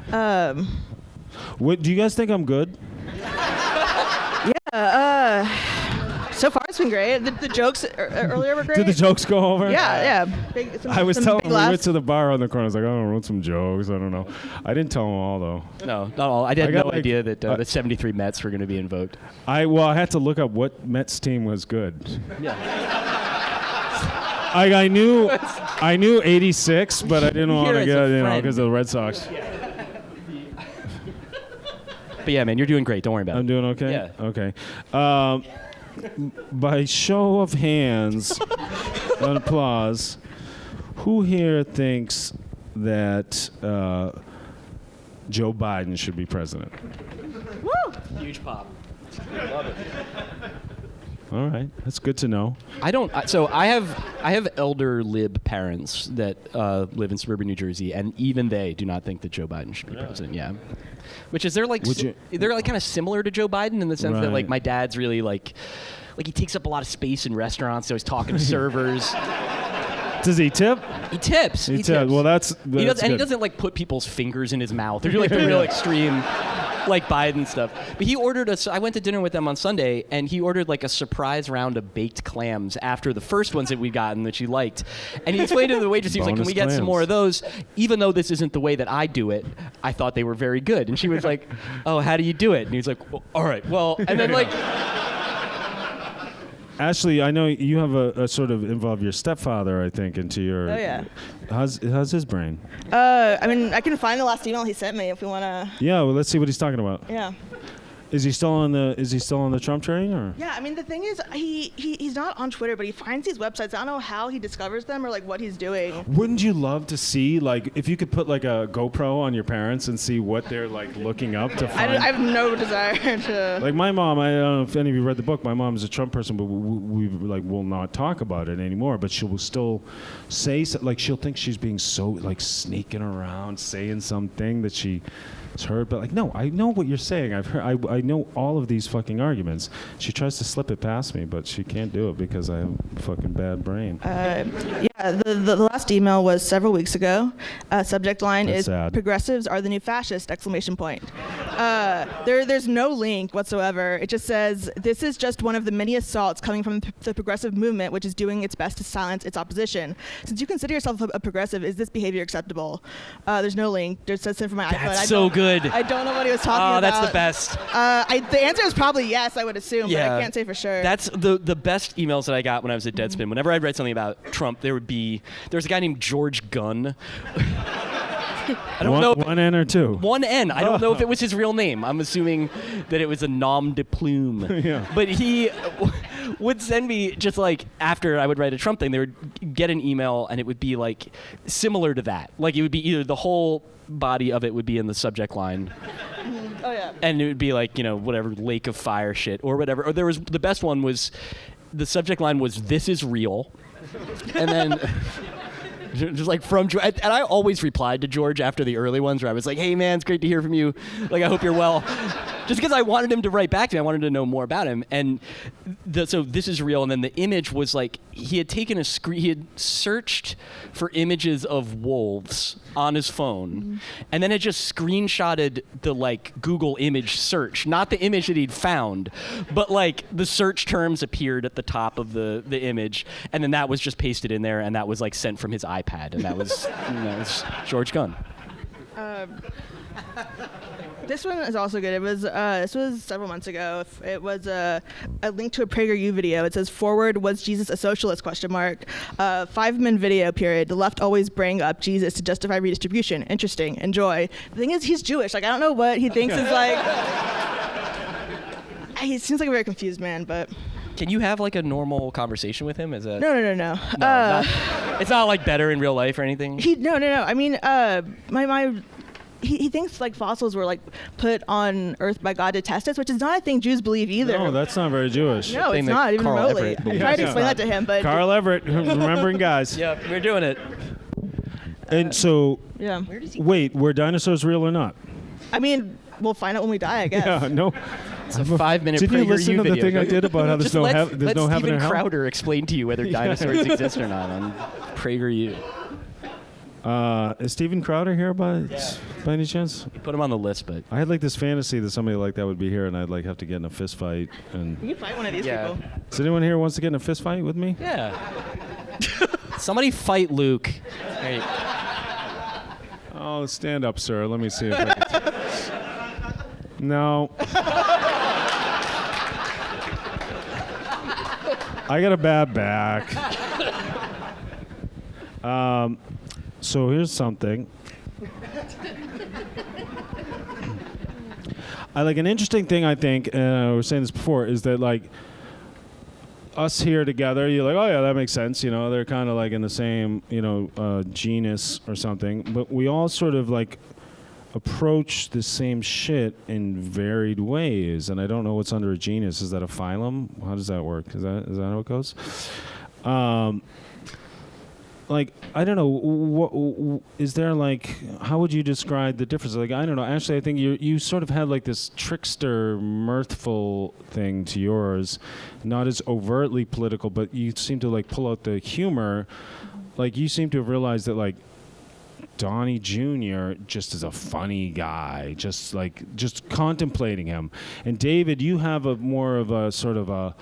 What, do you guys think I'm good? So far, it's been great. The jokes earlier were great. Did the jokes go over? Yeah. I was telling big him, we went laughs. to the bar on the corner. I was like, I wrote some jokes. I don't know. I didn't tell them all, though. No, not all. I had got, no like, idea that the 73 Mets were going to be invoked. I had to look up what Mets team was good. Yeah. I knew 86, but I didn't want Here to is get, a friend. because of the Red Sox. But yeah, man, you're doing great. Don't worry about I'm it. doing okay? Yeah. Okay. By show of hands and applause, who here thinks that Joe Biden should be president? Huge pop. Love it. All right, that's good to know. I don't. So I have elder lib parents that live in suburban New Jersey, and even they do not think that Joe Biden should be president. Yeah, which is they're like kind of similar to Joe Biden in the sense that Right. like my dad's really like he takes up a lot of space in restaurants, so he's talking to servers. Does he tip? He tips. He tips. Well, that's he does, and he good. doesn't like put people's fingers in his mouth. They're like the real extreme. Like Biden stuff. But he ordered I went to dinner with them on Sunday, and he ordered like a surprise round of baked clams after the first ones that we'd gotten that she liked. And he explained to the waitress, he was like, can Bonus we get some clams. more of those? Even though this isn't the way that I do it, I thought they were very good. And she was like, oh, how do you do it? And he was like, well, all right, well, and then like... Ashley, I know you have a sort of involve your stepfather, I think, into your... Oh, yeah. How's his brain? I mean, I can find the last email he sent me if we want to. Yeah, well, let's see what he's talking about. Yeah. Is he still on the Trump train, or? Yeah, I mean, the thing is, he's not on Twitter, but he finds these websites. I don't know how he discovers them or like what he's doing. Wouldn't you love to see, like, if you could put like a GoPro on your parents and see what they're like looking up to find? I have no desire to. Like my mom, I don't know if any of you read the book. My mom is a Trump person, but we like will not talk about it anymore. But she will still say like she'll think she's being so like sneaking around, saying something that she's heard. But like, no, I know what you're saying. I've heard. I know all of these fucking arguments. She tries to slip it past me, but she can't do it because I have a fucking bad brain. Yeah, the last email was several weeks ago. Subject line That's is sad. "Progressives are the new fascists!" Exclamation point. There's no link whatsoever. It just says this is just one of the many assaults coming from the progressive movement, which is doing its best to silence its opposition. Since you consider yourself a progressive, is this behavior acceptable? There's no link. It says sent from my iPhone. That's so good. I don't know what he was talking Oh, about. that's the best. The answer is probably yes, I would assume, but I can't say for sure. That's the best emails that I got when I was at Deadspin. Whenever I'd read something about Trump, there was a guy named George Gunn. I don't know. One N or two? One N. I don't know if it was his real name. I'm assuming that it was a nom de plume. Yeah. But he would send me just like after I would write a Trump thing, they would get an email and it would be like similar to that. Like it would be either the whole body of it would be in the subject line. Oh yeah. And it would be like, whatever Lake of Fire shit or whatever. Or the best one was, the subject line was, "This is real." And then just like from George. And I always replied to George after the early ones where I was like, "Hey man, it's great to hear from you. Like, I hope you're well." just because I wanted him to write back to me. I wanted to know more about him. And so this is real. And then the image was like he had taken he had searched for images of wolves on his phone, and then it just screenshotted the like Google image search, not the image that he'd found, but like the search terms appeared at the top of the image, and then that was just pasted in there, and that was like sent from his iPad, and that was George Gunn. This one is also good. It was this was several months ago. It was a link to a PragerU video. It says, "Forward, was Jesus a socialist?" ? 5-minute video period. The left always bring up Jesus to justify redistribution. Interesting. Enjoy. The thing is, he's Jewish. Like I don't know what he thinks is like. He seems like a very confused man, but. Can you have like a normal conversation with him? Is that No. it's not like better in real life or anything. No. I mean, he thinks like fossils were like put on Earth by God to test us, which is not a thing Jews believe either. No, that's not very Jewish. No, thing it's that not even Carl remotely. Everett I believes. tried to explain that to him, but Carl Everett, remembering guys. Yeah, we're doing it. And so, yeah. wait, were dinosaurs real or not? I mean, we'll find out when we die, I guess. Yeah, no. It's a 5-minute Did you PragerU listen to the video. thing I did about how there's Just no let heaven or Steven hell? Crowder explain to you whether dinosaurs exist or not on PragerU. Is Steven Crowder here by any chance? You put him on the list, but I had like this fantasy that somebody like that would be here, and I'd like have to get in a fist fight. And You can find one of these Yeah. people. is anyone here who wants to get in a fist fight with me? yeah. Somebody fight Luke. Hey, Oh, stand up, sir. Let me see if I can. No. I got a bad back. So here's something. I like an interesting thing. I think we were saying this before is that like us here together, you're like, oh yeah, that makes sense. You know, they're kind of like in the same genus or something. But we all sort of like approach the same shit in varied ways. And I don't know what's under a genus. Is that a phylum? How does that work? Is that how it goes? Like, I don't know, what is there like, how would you describe the difference? Like, I don't know, actually I think you sort of had like this trickster, mirthful thing to yours, not as overtly political, but you seem to like pull out the humor. Like, you seem to have realized that like, Donnie Jr. just is a funny guy, just contemplating him. And David, you have a more of a sort of a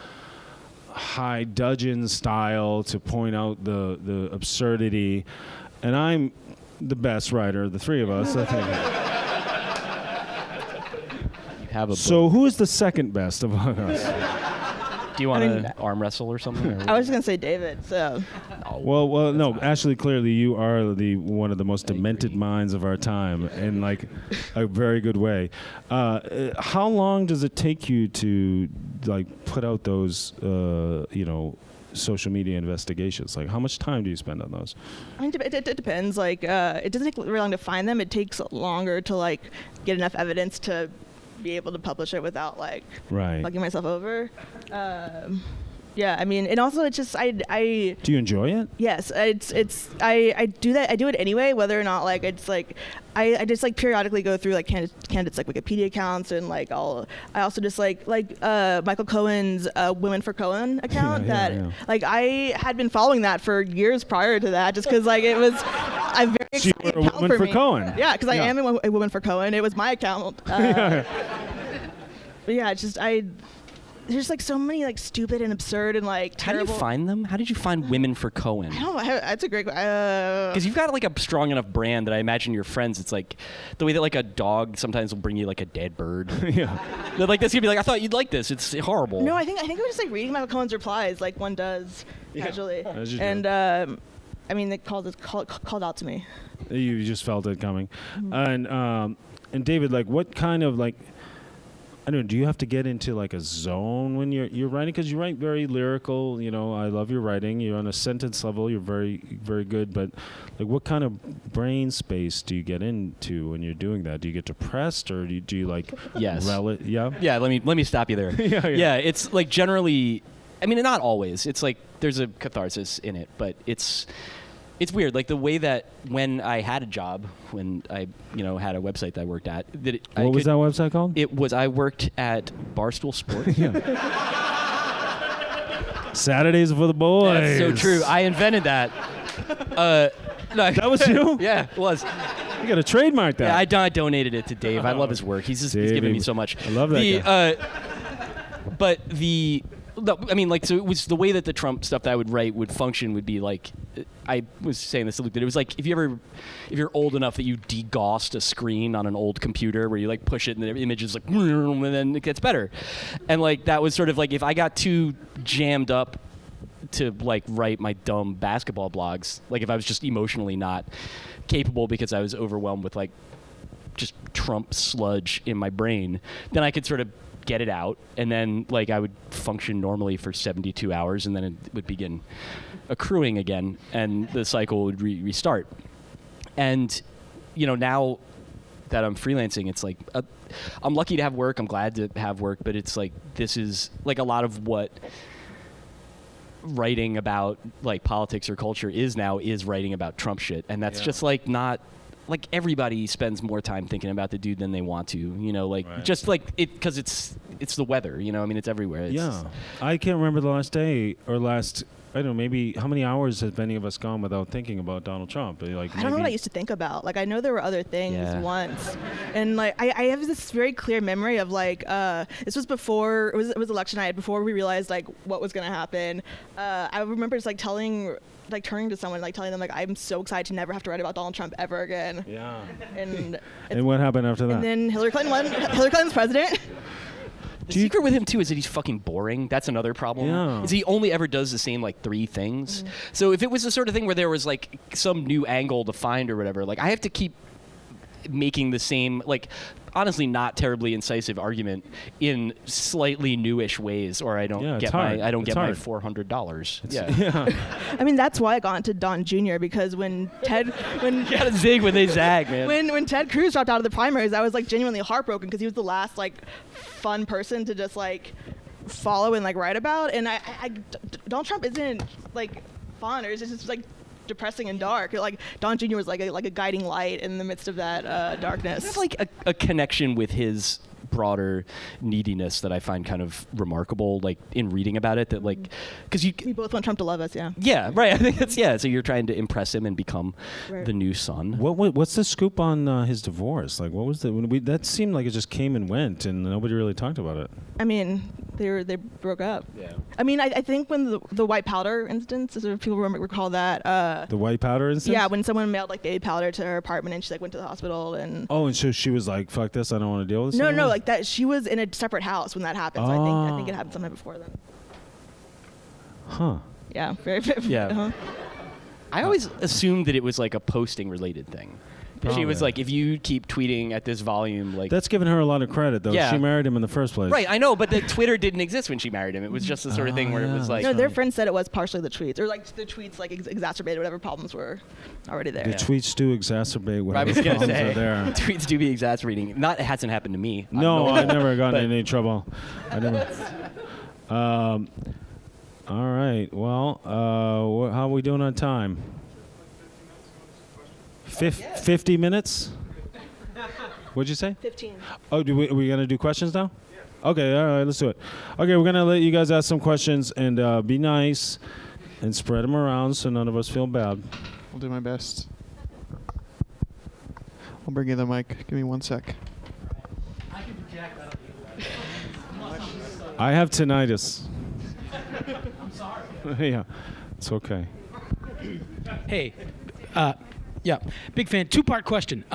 high dudgeon style to point out the absurdity, and I'm the best writer of the three of us, I think. you have a So who is the second best of us? Do you want to arm wrestle or something? Or? I was just going to say David, so. Well, no. Actually, clearly, you are one of the most demented minds of our time, in like a very good way. How long does it take you to like put out those, social media investigations? Like, how much time do you spend on those? I mean, it depends. Like, it doesn't take very long to find them. It takes longer to like get enough evidence to be able to publish it without like Right. fucking myself over. Yeah, I mean, and also it's just I Do you enjoy it? yes, I do that. I do it anyway, whether or not like it's like I just like periodically go through like candidates like Wikipedia accounts, and like I also just like Michael Cohen's Women for Cohen account Yeah. like I had been following that for years prior to that, just because like it was a very So you exciting were a account woman for me. Cohen. Yeah, because I Yeah. am a woman for Cohen. It was my account. But yeah, it's just there's like so many like stupid and absurd and like How do terrible. you find them? How did you find Women for Cohen? I don't know. That's a great. Because you've got like a strong enough brand that I imagine your friends, it's like the way that like a dog sometimes will bring you like a dead bird. Yeah. They're like, this gonna be like, I thought you'd like this. It's horrible. No, I think it was just like reading Michael Cohen's replies, like one does casually, As you do. and I mean, they called out to me. You just felt it coming. And David, like, what kind of like, I don't know, do you have to get into like a zone when you're writing? Because you write very lyrical, I love your writing. You're on a sentence level, you're very, very good. But like, what kind of brain space do you get into when you're doing that? Do you get depressed, or do you like Yes. Yeah? Yeah, let me stop you there. Yeah. It's like generally, I mean, not always. It's like there's a catharsis in it, but it's it's weird. Like the way that when I had a job, when I, had a website that I worked at, What was that website called? I worked at Barstool Sports. Saturdays for the boys. That's so true. I invented that. No, That was you? Yeah, it was. You got to trademark that. Yeah, I donated it to Dave. I love his work. He's given me so much. I love that guy. So it was the way that the Trump stuff that I would write would function would be like, I was saying this to Luke, that it was like if you're old enough that you degaussed a screen on an old computer where you like push it and the image is like, and then it gets better. And like that was sort of like if I got too jammed up to like write my dumb basketball blogs, like if I was just emotionally not capable because I was overwhelmed with like just Trump sludge in my brain, then I could sort of get it out, and then like I would function normally for 72 hours, and then it would begin accruing again, and the cycle would restart. And now that I'm freelancing, it's like I'm lucky to have work. I'm glad to have work, but it's like this is like a lot of what writing about like politics or culture is writing about Trump shit, and that's just like not. Like everybody spends more time thinking about the dude than they want to, Right. just like it, because it's the weather, I mean, it's everywhere. I can't remember the last day or last, I don't know, maybe how many hours has any of us gone without thinking about Donald Trump? Like I don't know what I used to think about. Like I know there were other things once, and like I have this very clear memory of like this was before it was election night, before we realized like what was gonna happen. I remember just like turning to someone, like telling them like I'm so excited to never have to write about Donald Trump ever again. Yeah. And what happened after that? And then Hillary Clinton won. Hillary Clinton's president. The secret with him too is that he's fucking boring. That's another problem. Yeah. Is he only ever does the same like 3 things. So if it was the sort of thing where there was like some new angle to find or whatever, like I have to keep making the same, like honestly not terribly incisive argument in slightly newish ways, or I don't get my $400. Yeah. I mean, that's why I got into Don Jr. because when you gotta zig when they zag, man. When Ted Cruz dropped out of the primaries, I was like genuinely heartbroken because he was the last like fun person to just like follow and like write about. And Donald Trump isn't like fun, or it's just like depressing and dark. Like Don Jr. was like a guiding light in the midst of that darkness. There's like a connection with his broader neediness that I find kind of remarkable, like in reading about it, that like because we both want Trump to love us. Yeah, right. I think that's so you're trying to impress him and become the new son. What's the scoop on his divorce? Like what was that seemed like it just came and went and nobody really talked about it. I mean, they broke up. Yeah. I mean, I think when the white powder instance, if people recall that. The white powder instance? Yeah, when someone mailed like baby powder to her apartment and she like went to the hospital and. Oh, and so she was like, "Fuck this! I don't want to deal with this." No, like that. She was in a separate house when that happened. So I think it happened sometime before then. Huh. Yeah. Very. Yeah. I always assumed that it was like a posting related thing. She was like, if you keep tweeting at this volume, like that's giving her a lot of credit, though. Yeah. She married him in the first place. Right, I know, but the Twitter didn't exist when she married him. It was just the sort of thing where it was like. No, their friends said it was partially the tweets, or like the tweets like exacerbated whatever problems were already there. The tweets do exactire whatever problems are there. Tweets do be exacerbating. It hasn't happened to me. No, I've never gotten in any trouble. I never. All right. Well, how are we doing on time? 50 minutes? What'd you say? 15. Oh, are we going to do questions now? Okay, all right, let's do it. Okay, we're going to let you guys ask some questions and be nice and spread them around so none of us feel bad. I'll do my best. I'll bring you the mic. Give me 1 sec. I can project that on you. I have tinnitus. I'm sorry. Yeah, it's okay. Hey, yeah, big fan. 2-part question.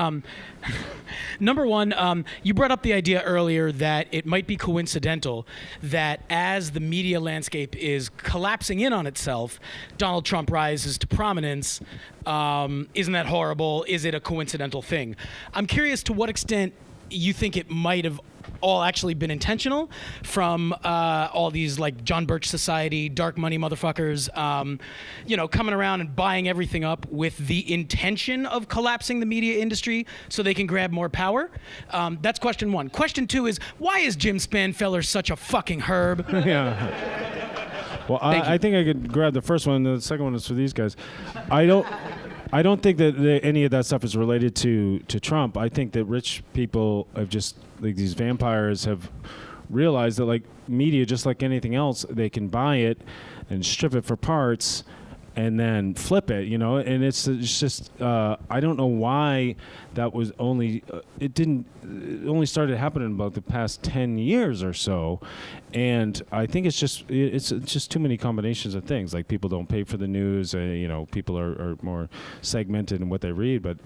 Number one, you brought up the idea earlier that it might be coincidental that as the media landscape is collapsing in on itself, Donald Trump rises to prominence. Isn't that horrible? Is it a coincidental thing? I'm curious to what extent you think it might have all actually been intentional from all these like John Birch Society, dark money motherfuckers, coming around and buying everything up with the intention of collapsing the media industry so they can grab more power. That's question one. Question two is, why is Jim Spanfeller such a fucking herb? Yeah. Well, I think I could grab the first one. The second one is for these guys. I don't. I don't think that any of that stuff is related to Trump. I think that rich people have just, like, these vampires have realized that, like, media, just like anything else, they can buy it and strip it for parts and then flip it, you know. And it's just I don't know why that was only it only started happening about the past 10 years or so. And I think it's just too many combinations of things. Like, people don't pay for the news, you know, people are more segmented in what they read. But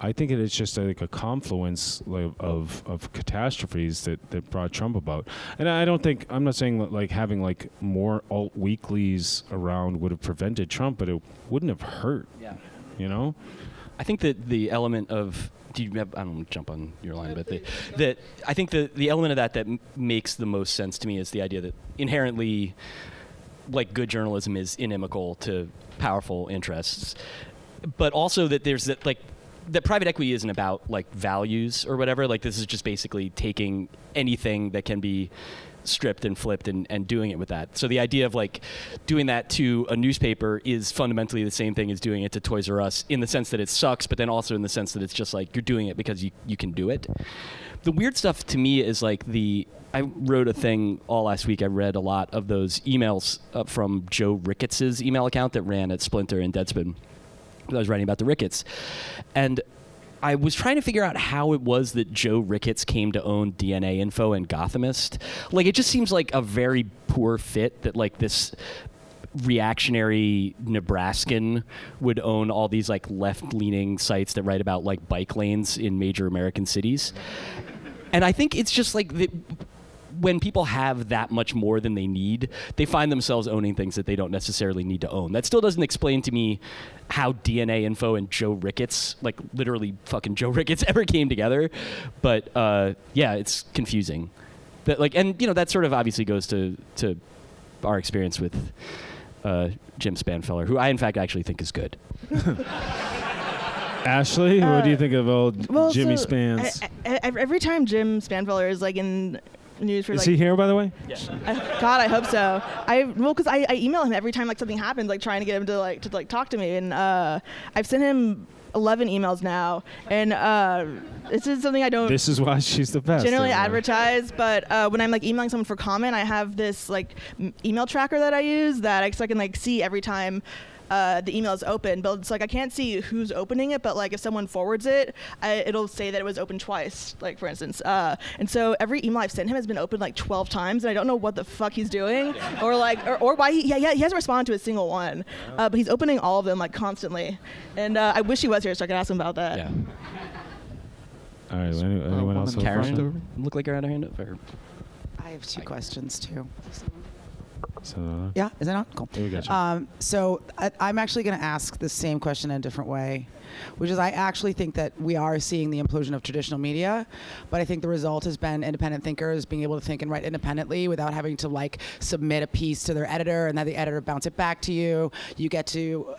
I think it is just like a confluence of catastrophes that brought Trump about. And I'm not saying that, like, having, like, more alt weeklies around would have prevented Trump, but it wouldn't have hurt. Yeah. You know? I think that the element of I don't want to jump on your line, but I think the element of that makes the most sense to me is the idea that inherently, like, good journalism is inimical to powerful interests, but also that there's that, like, that private equity isn't about, like, values or whatever. Like, this is just basically taking anything that can be stripped and flipped and doing it with that. So the idea of, like, doing that to a newspaper is fundamentally the same thing as doing it to Toys R Us, in the sense that it sucks, but then also in the sense that it's just like you're doing it because you can do it. The weird stuff to me is, like, I wrote a thing all last week. I read a lot of those emails from Joe Ricketts's email account that ran at Splinter and Deadspin. I was writing about the Ricketts, and I was trying to figure out how it was that Joe Ricketts came to own DNA Info and Gothamist. Like, it just seems like a very poor fit that, like, this reactionary Nebraskan would own all these, like, left-leaning sites that write about, like, bike lanes in major American cities. And I think it's just like when people have that much more than they need, they find themselves owning things that they don't necessarily need to own. That still doesn't explain to me how DNA Info and Joe Ricketts, like, literally fucking Joe Ricketts, ever came together. But yeah, it's confusing. That, like, and, you know, that sort of obviously goes to our experience with Jim Spanfeller, who I in fact actually think is good. Ashley, what do you think of old Jimmy Spans? Every time Jim Spanfeller is, like, in news for, Is like, he here, by the way? Yeah. God, I hope so. Because I email him every time, like, something happens, like, trying to get him to talk to me, and I've sent him 11 emails now, and this is something I don't. This is why she's the best. Generally advertise, but when I'm, like, emailing someone for comment, I have this, like, email tracker that I use so I can, like, see every time the email is open, but it's like I can't see who's opening it, but, like, if someone forwards it, it'll say that it was opened twice, like, for instance. And so every email I've sent him has been opened, like, 12 times, and I don't know what the fuck he's doing, or why he hasn't responded to a single one, but he's opening all of them, like, constantly. And I wish he was here so I could ask him about that. Yeah. All right, anyone else? Karen, look like you're out of hand up. Or? I have two questions too. So, Yeah, is that on? Cool. Yeah, we got you. So I'm actually going to ask the same question in a different way, which is I actually think that we are seeing the implosion of traditional media, but I think the result has been independent thinkers being able to think and write independently without having to, like, submit a piece to their editor and then the editor bounce it back to you. You get to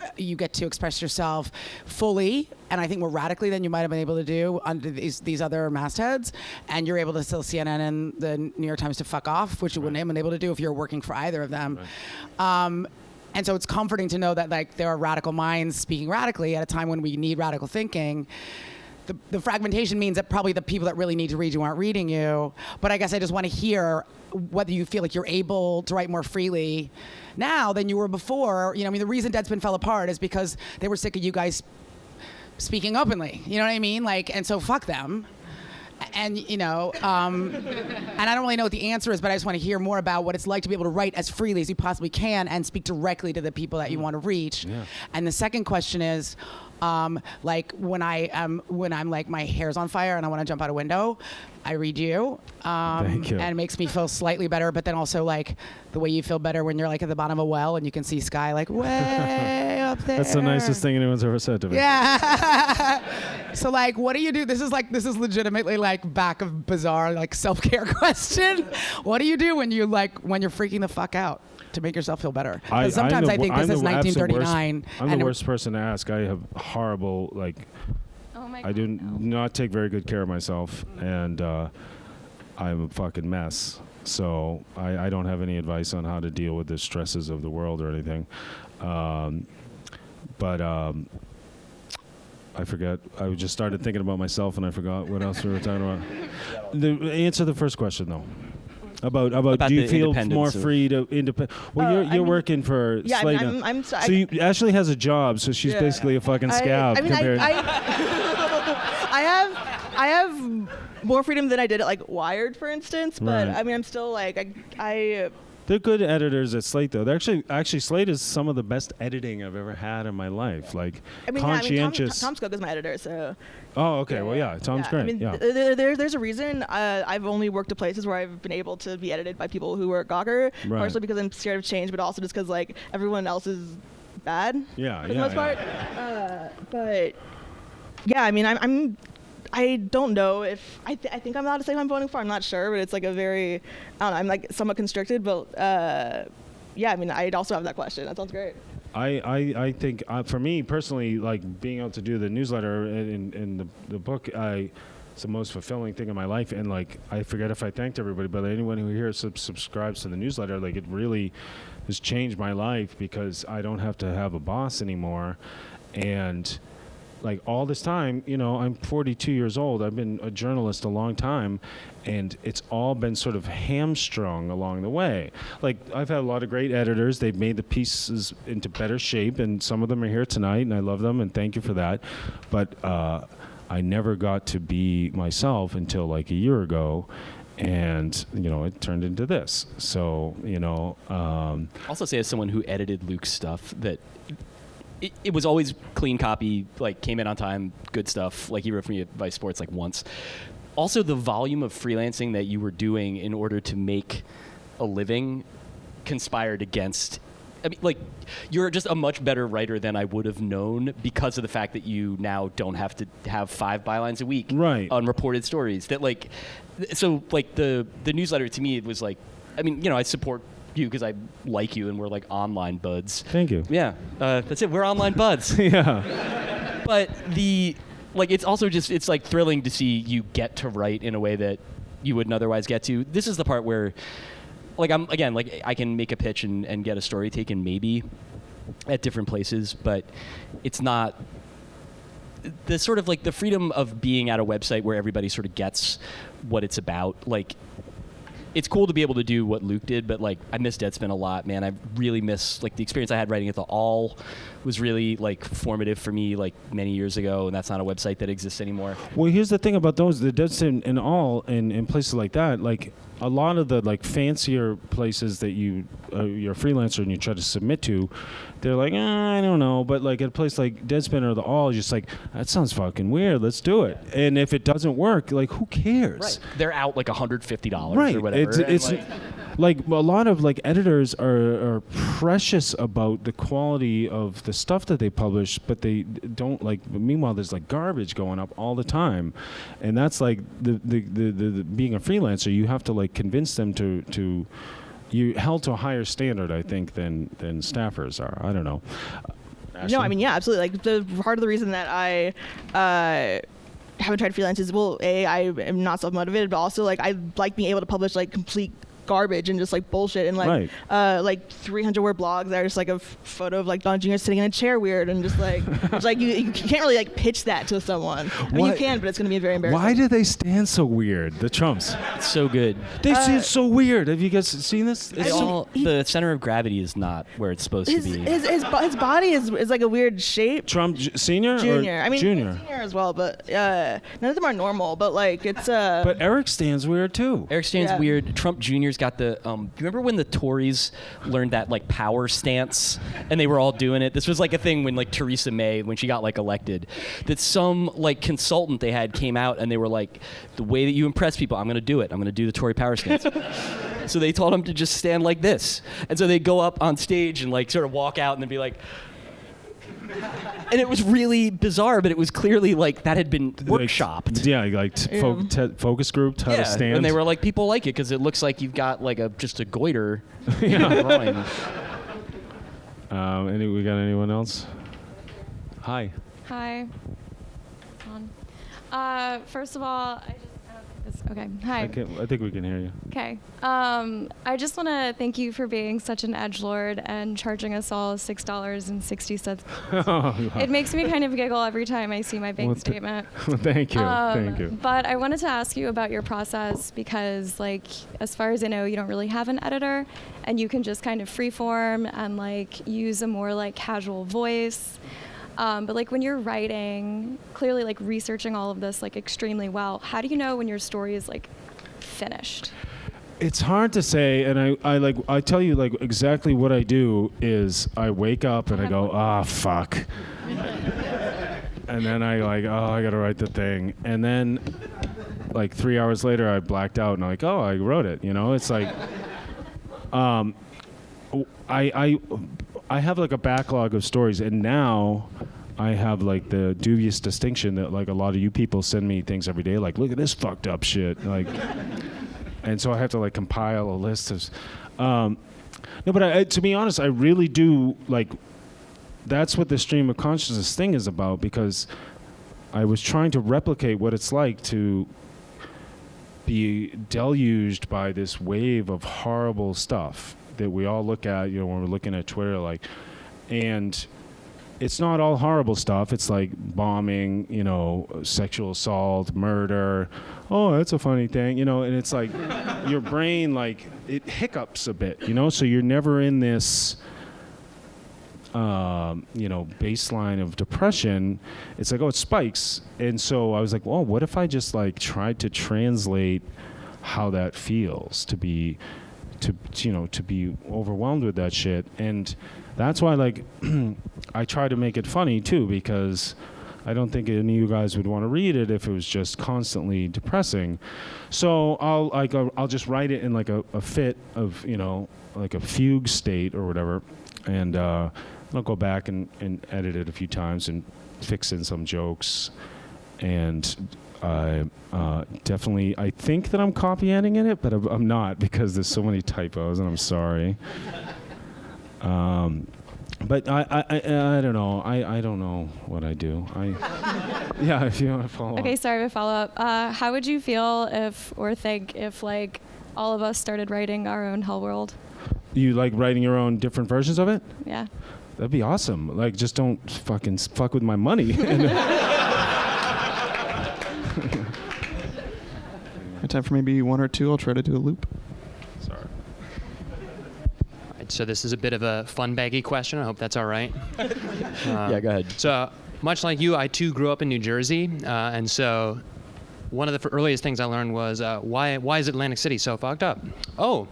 express yourself fully, and I think more radically than you might have been able to do under these other mastheads, and you're able to tell CNN and the New York Times to fuck off, which you wouldn't have been able to do if you're working for either of them. Right. And so it's comforting to know that, like, there are radical minds speaking radically at a time when we need radical thinking. The fragmentation means that probably the people that really need to read you aren't reading you. But I guess I just want to hear whether you feel like you're able to write more freely now than you were before. You know, I mean, the reason Deadspin fell apart is because they were sick of you guys speaking openly. You know what I mean? Like, and so fuck them. And, you know, and I don't really know what the answer is, but I just want to hear more about what it's like to be able to write as freely as you possibly can and speak directly to the people that you want to reach. Yeah. And the second question is, like, when I'm like, my hair's on fire and I want to jump out a window, I read you. Thank you. And it makes me feel slightly better, but then also, like, the way you feel better when you're, like, at the bottom of a well and you can see sky, like, way up there. That's the nicest thing anyone's ever said to me. Yeah. So, like, what do you do? This is legitimately, like, back of bizarre, like, self-care question. What do you do when you're freaking the fuck out to make yourself feel better? Because sometimes I think this is 1939. I'm the worst person to ask. I have horrible, like, I do not take very good care of myself, and I'm a fucking mess. So I don't have any advice on how to deal with the stresses of the world or anything. But I forget. I just started thinking about myself and I forgot what else we were talking about. Answer the first question though. About do you the feel more independence of- free to independent? Well, you're working for Yeah, Slate. I'm so Ashley has a job, so she's basically a fucking scab compared. I have more freedom than I did at like Wired, for instance. But Right. I mean, I'm still like I They're good editors at Slate, though. They're actually Slate is some of the best editing I've ever had in my life. Like conscientious. Tom Skook is my editor, so. Oh, okay. Well, yeah, Tom's great. I mean, yeah. there's a reason I've only worked at places where I've been able to be edited by people who are Gawker, Right. partially because I'm scared of change, but also just because like everyone else is bad. Yeah, for the yeah, most part. yeah. But yeah, I mean, I don't know if I think I'm allowed to say who I'm voting for. I'm not sure, but it's like a very, I don't know. I'm like somewhat constricted, but yeah. I mean, I'd also have that question. That sounds great. I think for me personally, like being able to do the newsletter and the book, it's the most fulfilling thing in my life. And like I forget if I thanked everybody, but anyone who here subscribes to the newsletter, like it really has changed my life because I don't have to have a boss anymore, and like all this time, you know, I'm 42 years old. I've been a journalist a long time, and it's all been sort of hamstrung along the way. Like I've had a lot of great editors. They've made the pieces into better shape, and some of them are here tonight, and I love them, and thank you for that. But I never got to be myself until like a year ago. And, you know, it turned into this. So, you know. Also say as someone who edited Luke's stuff that it was always clean copy, like came in on time, good stuff. Like he wrote for me at Vice Sports like once. Also the volume of freelancing that you were doing in order to make a living conspired against. I mean, like, you're just a much better writer than I would have known because of the fact that you now don't have to have 5 bylines a week. Right. Unreported stories. That, like, so, like, the newsletter to me, it was like, I mean, you know, I support you because I like you and we're, like, online buds. Thank you. Yeah. That's it. We're online buds. Yeah. But like, it's also just, it's, like, thrilling to see you get to write in a way that you wouldn't otherwise get to. This is the part where, like, I can make a pitch and get a story taken maybe at different places, but it's not the sort of like the freedom of being at a website where everybody sort of gets what it's about. Like, it's cool to be able to do what Luke did, but like I miss Deadspin a lot, man. I really miss like the experience I had writing at the All was really like formative for me like many years ago, and that's not a website that exists anymore. Well, here's the thing about those, the Deadspin and All and places like that, like a lot of the like fancier places that you're a freelancer and you try to submit to, they're like, I don't know, but like at a place like Deadspin or the All, you're just like, that sounds fucking weird, let's do it. And if it doesn't work, like who cares? Right. They're out like $150 right. or whatever. It's like a lot of like editors are precious about the quality of the stuff that they publish, but they don't like. But meanwhile, there's like garbage going up all the time, and that's like the being a freelancer. You have to like convince them to you're held to a higher standard, I think, than staffers are. I don't know. No, I mean, yeah, absolutely. Like the part of the reason that I haven't tried freelance is, well, I am not self-motivated, but also like I like being able to publish like complete garbage and just like bullshit and like like 300-word blogs that are just like a photo of like Don Jr. sitting in a chair weird and just like it's like you can't really like pitch that to someone. I mean, you can, but it's gonna be very embarrassing. Why do they stand so weird? The Trumps. It's so good. They stand so weird. Have you guys seen this? The center of gravity is not where it's supposed to be. His body is like a weird shape. Trump Senior? Junior. I mean, Junior. Senior as well, but none of them are normal. But like it's But Eric stands weird too. Eric stands weird. Trump Jr.'s got the. Do you remember when the Tories learned that like power stance, and they were all doing it? This was like a thing when like Theresa May, when she got like elected, that some like consultant they had came out and they were like, the way that you impress people, I'm going to do it. I'm going to do the Tory power stance. So they told him to just stand like this, and so they go up on stage and like sort of walk out and then be like. And it was really bizarre, but it was clearly like that had been workshopped. Yeah, like focus group, how to stand. And they were like, people like it because it looks like you've got like just a goiter. Yeah. We got anyone else? Hi. Hi. On. First of all, I don't think this Okay. Hi. I think we can hear you. Okay. I just want to thank you for being such an edgelord and charging us all $6.60. It makes me kind of giggle every time I see my bank statement. Thank you. Thank you. But I wanted to ask you about your process because, like, as far as I know, you don't really have an editor, and you can just kind of freeform and like use a more like casual voice. But like when you're writing, clearly like researching all of this like extremely well, how do you know when your story is like finished? It's hard to say, and I tell you like exactly what I do is I wake up and I go, fuck. And then I like, I gotta write the thing. And then like 3 hours later I blacked out and I'm like, I wrote it, you know? It's like I have like a backlog of stories, and now I have like the dubious distinction that like a lot of you people send me things every day, like look at this fucked up shit, like, and so I have to like compile a list of. No, but to be honest, I really do like. That's what the stream of consciousness thing is about, because I was trying to replicate what it's like to be deluged by this wave of horrible stuff that we all look at, you know, when we're looking at Twitter, like, and it's not all horrible stuff. It's like bombing, you know, sexual assault, murder. Oh, that's a funny thing, you know, and it's like your brain, like, it hiccups a bit, you know, so you're never in this, you know, baseline of depression. It's like, it spikes. And so I was like, well, what if I just like tried to translate how that feels to be overwhelmed with that shit. And that's why like I try to make it funny too, because I don't think any of you guys would want to read it if it was just constantly depressing. So I'll just write it in like a fit of, you know, like a fugue state or whatever, and I'll go back and edit it a few times and fix in some jokes. And definitely, I think that I'm copy editing it, but I'm not, because there's so many typos, and I'm sorry. But I don't know. I don't know what I do. Yeah, if you want to follow up. Okay, sorry to follow up. How would you feel if like all of us started writing our own Hell World? You like writing your own different versions of it? Yeah. That'd be awesome. Like, just don't fucking fuck with my money. Time for maybe one or two. I'll try to do a loop. Sorry. All right, so this is a bit of a fun baggy question. I hope that's all right. Yeah, go ahead. So much like you, I too grew up in New Jersey, and so one of the earliest things I learned was why is Atlantic City so fucked up? Oh,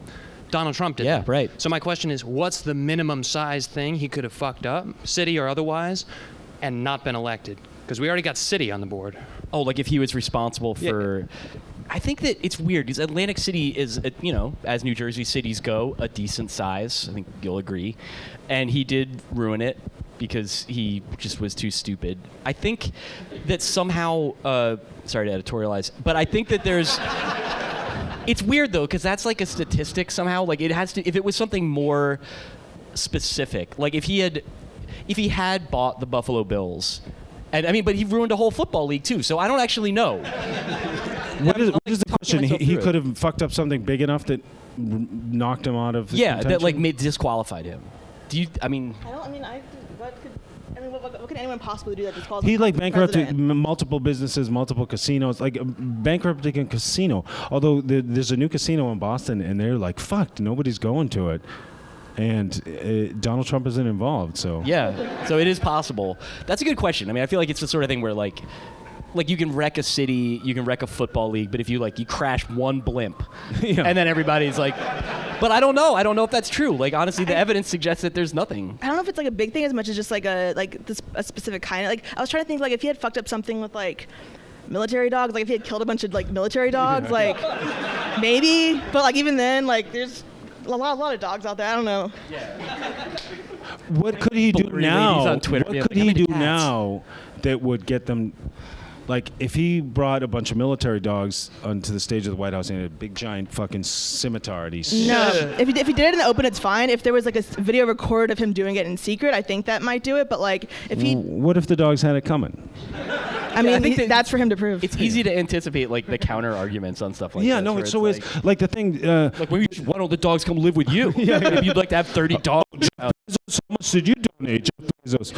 Donald Trump did that. Right. So my question is, what's the minimum size thing he could have fucked up, city or otherwise, and not been elected? Because we already got city on the board. Oh, like if he was responsible for... Yeah. I think that it's weird because Atlantic City is, you know, as New Jersey cities go, a decent size. I think you'll agree. And he did ruin it because he just was too stupid. I think that somehow, sorry to editorialize, but I think that there's... It's weird though, because that's like a statistic somehow. Like it has to, if it was something more specific, like if he had bought the Buffalo Bills, and I mean, but he ruined a whole football league too. So I don't actually know. What is the question? He could have fucked up something big enough that knocked him out of his contention? That like disqualified him. Do you? I mean. What can anyone possibly do that disqualifies? He like bankrupted multiple businesses, multiple casinos, like bankrupting a casino. Although there's a new casino in Boston, and they're like, fucked, nobody's going to it. And Donald Trump isn't involved, so. Yeah, so it is possible. That's a good question. I mean, I feel like it's the sort of thing where like you can wreck a city, you can wreck a football league, but if you crash one blimp, yeah. And then everybody's like, but I don't know. I don't know if that's true. Like honestly, the evidence suggests that there's nothing. I don't know if it's like a big thing as much as just like a specific kind of like. I was trying to think like if he had fucked up something with like military dogs, like if he had killed a bunch of like military dogs, like maybe. But like even then, like there's a lot of dogs out there. I don't know. Yeah. What could he do now? On Twitter, what could he do now that would get them? Like, if he brought a bunch of military dogs onto the stage of the White House and had a big, giant fucking scimitar, and No. If he did it in the open, it's fine. If there was, like, a video recorded of him doing it in secret, I think that might do it. But, like, if he... What if the dogs had it coming? I mean, I think that's for him to prove. It's easy to anticipate like the counter arguments on stuff like Yeah, this. no, where it's always like the thing. like, why don't the dogs come live with you? If you'd like to have 30 dogs. How much did you donate, Jeff Bezos?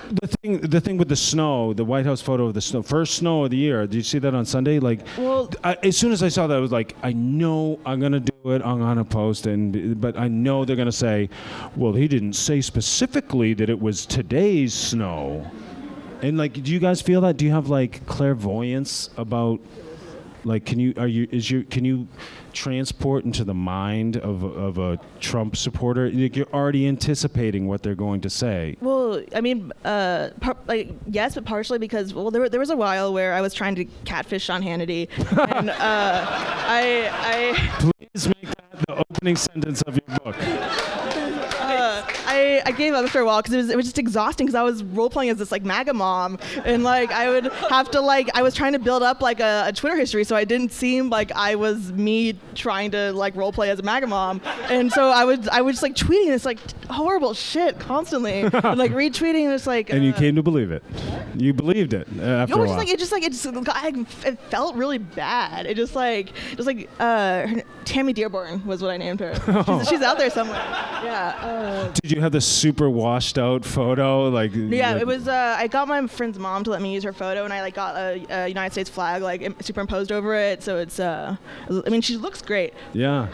The thing with the snow, the White House photo of the snow, first snow of the year. Did you see that on Sunday? Like, Well- as soon as I saw that, I was like, I know I'm gonna do it. I'm gonna post, but I know they're gonna say, well, he didn't say specifically that it was today's snow. And like, do you guys feel that? Do you have like clairvoyance about? Like, can you transport into the mind of a Trump supporter? Like, you're already anticipating what they're going to say. Well, I mean, yes, but partially because there was a while where I was trying to catfish Sean Hannity, and Please make that the opening sentence of your book. I gave up after a while because it was just exhausting because I was role playing as this like MAGA mom, and like I would have to I was trying to build up like a Twitter history so I didn't seem like I was me trying to like role play as a MAGA mom, and so I was just like tweeting this like horrible shit constantly and like retweeting, and it's like. And you came to believe it. You believed it after a while. It felt really bad. It just like Tammy Dearborn was what I named her. She's out there somewhere. Yeah. Did you have the super washed out photo? Yeah, it was. I got my friend's mom to let me use her photo, and I like got a United States flag like superimposed over it. So it's. I mean, she looks great. Yeah.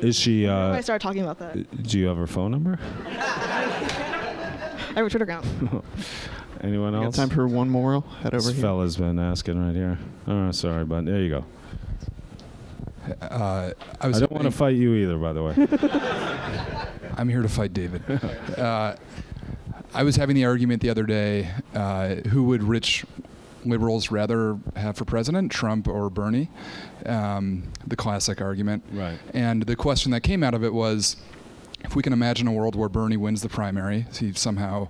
Is she? I started talking about that. Do you have her phone number? I have a Twitter account. Anyone else? Got time for one more? Head over This here. fella's been asking right here. Oh, sorry, bud. There you go. I don't want to fight you either, by the way. I'm here to fight David. I was having the argument the other day, who would rich liberals rather have for president, Trump or Bernie? The classic argument. Right. And the question that came out of it was, if we can imagine a world where Bernie wins the primary, he somehow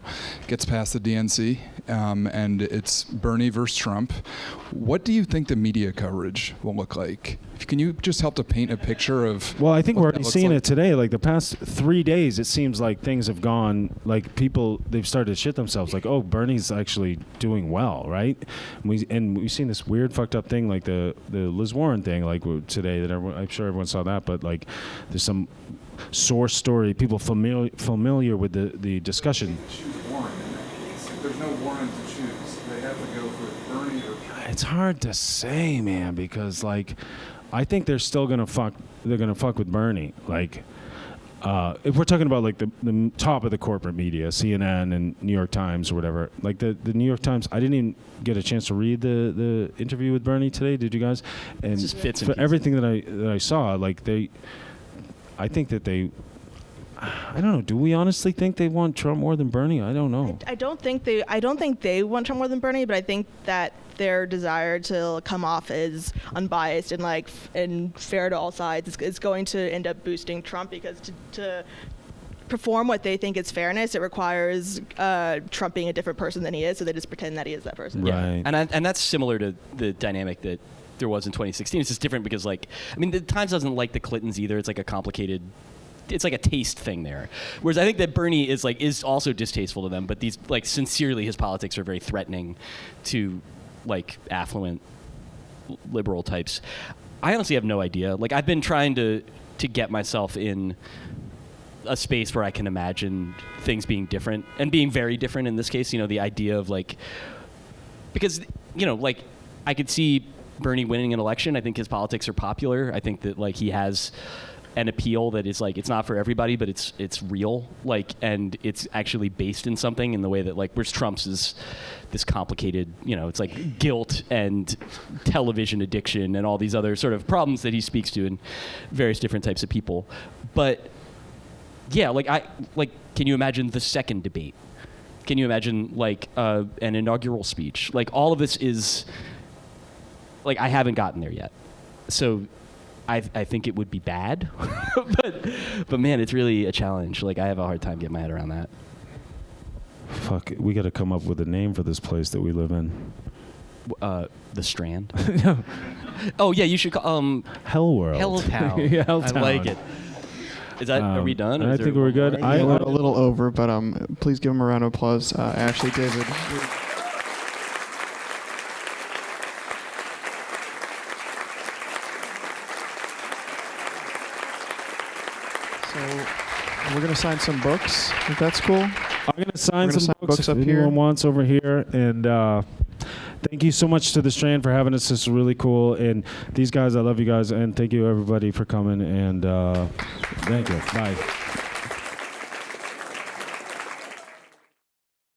gets past the DNC, and it's Bernie versus Trump, what do you think the media coverage will look like? Can you just help to paint a picture of? Well, I think we're what that already looks seeing like? it today. Like the past 3 days, it seems like things have gone. Like they've started to shit themselves. Like, oh, Bernie's actually doing well, right? And we've seen this weird, fucked up thing, like the Liz Warren thing, like today. That I'm sure everyone saw that, but like, there's some source story. People familiar with the discussion. Warren. There's no Warren to choose. They have to go for Bernie or Trump. It's hard to say, man, because like, I think they're still gonna fuck. They're gonna fuck with Bernie. Like, if we're talking about like the top of the corporate media, CNN and New York Times or whatever. Like the New York Times, I didn't even get a chance to read the interview with Bernie today. Did you guys? And Just bits and for pieces. everything that I saw, like I think that I don't know. Do we honestly think they want Trump more than Bernie? I don't know. I don't think they want Trump more than Bernie, but I think that their desire to come off as unbiased and fair to all sides is going to end up boosting Trump, because to perform what they think is fairness, it requires Trump being a different person than he is, so they just pretend that he is that person. Right. And that's similar to the dynamic that there was in 2016. It's just different because, like, I mean, the Times doesn't like the Clintons either. It's like a complicated, it's like a taste thing there. Whereas I think that Bernie is also distasteful to them, but these, like, sincerely, his politics are very threatening to, like, affluent liberal types. I honestly have no idea. Like, I've been trying to get myself in a space where I can imagine things being different, and being very different in this case. You know, the idea of, like, because, you know, like, I could see Bernie winning an election. I think his politics are popular. I think that, like, he has an appeal that is, like, it's not for everybody, but it's real, like, and it's actually based in something, in the way that, like, whereas Trump's is this complicated, you know, it's like guilt and television addiction and all these other sort of problems that he speaks to in various different types of people. But yeah, can you imagine the second debate? Can you imagine, like, an inaugural speech? Like, all of this is, like, I haven't gotten there yet. So I think it would be bad. but man, it's really a challenge. Like, I have a hard time getting my head around that. Fuck, we got to come up with a name for this place that we live in. The Strand. Oh yeah, you should call Hell World. Helltown. Yeah, Helltown. I like it. Is that, are we done? or I is there think we're one more? good. We're a little over, but please give him a round of applause. Ashley, David. So we're going to sign some books, if that's cool. I'm going to sign We're gonna some sign books books if up here. anyone wants over here. And thank you so much to the Strand for having us. This is really cool. And these guys, I love you guys. And thank you, everybody, for coming. And thank you. Bye.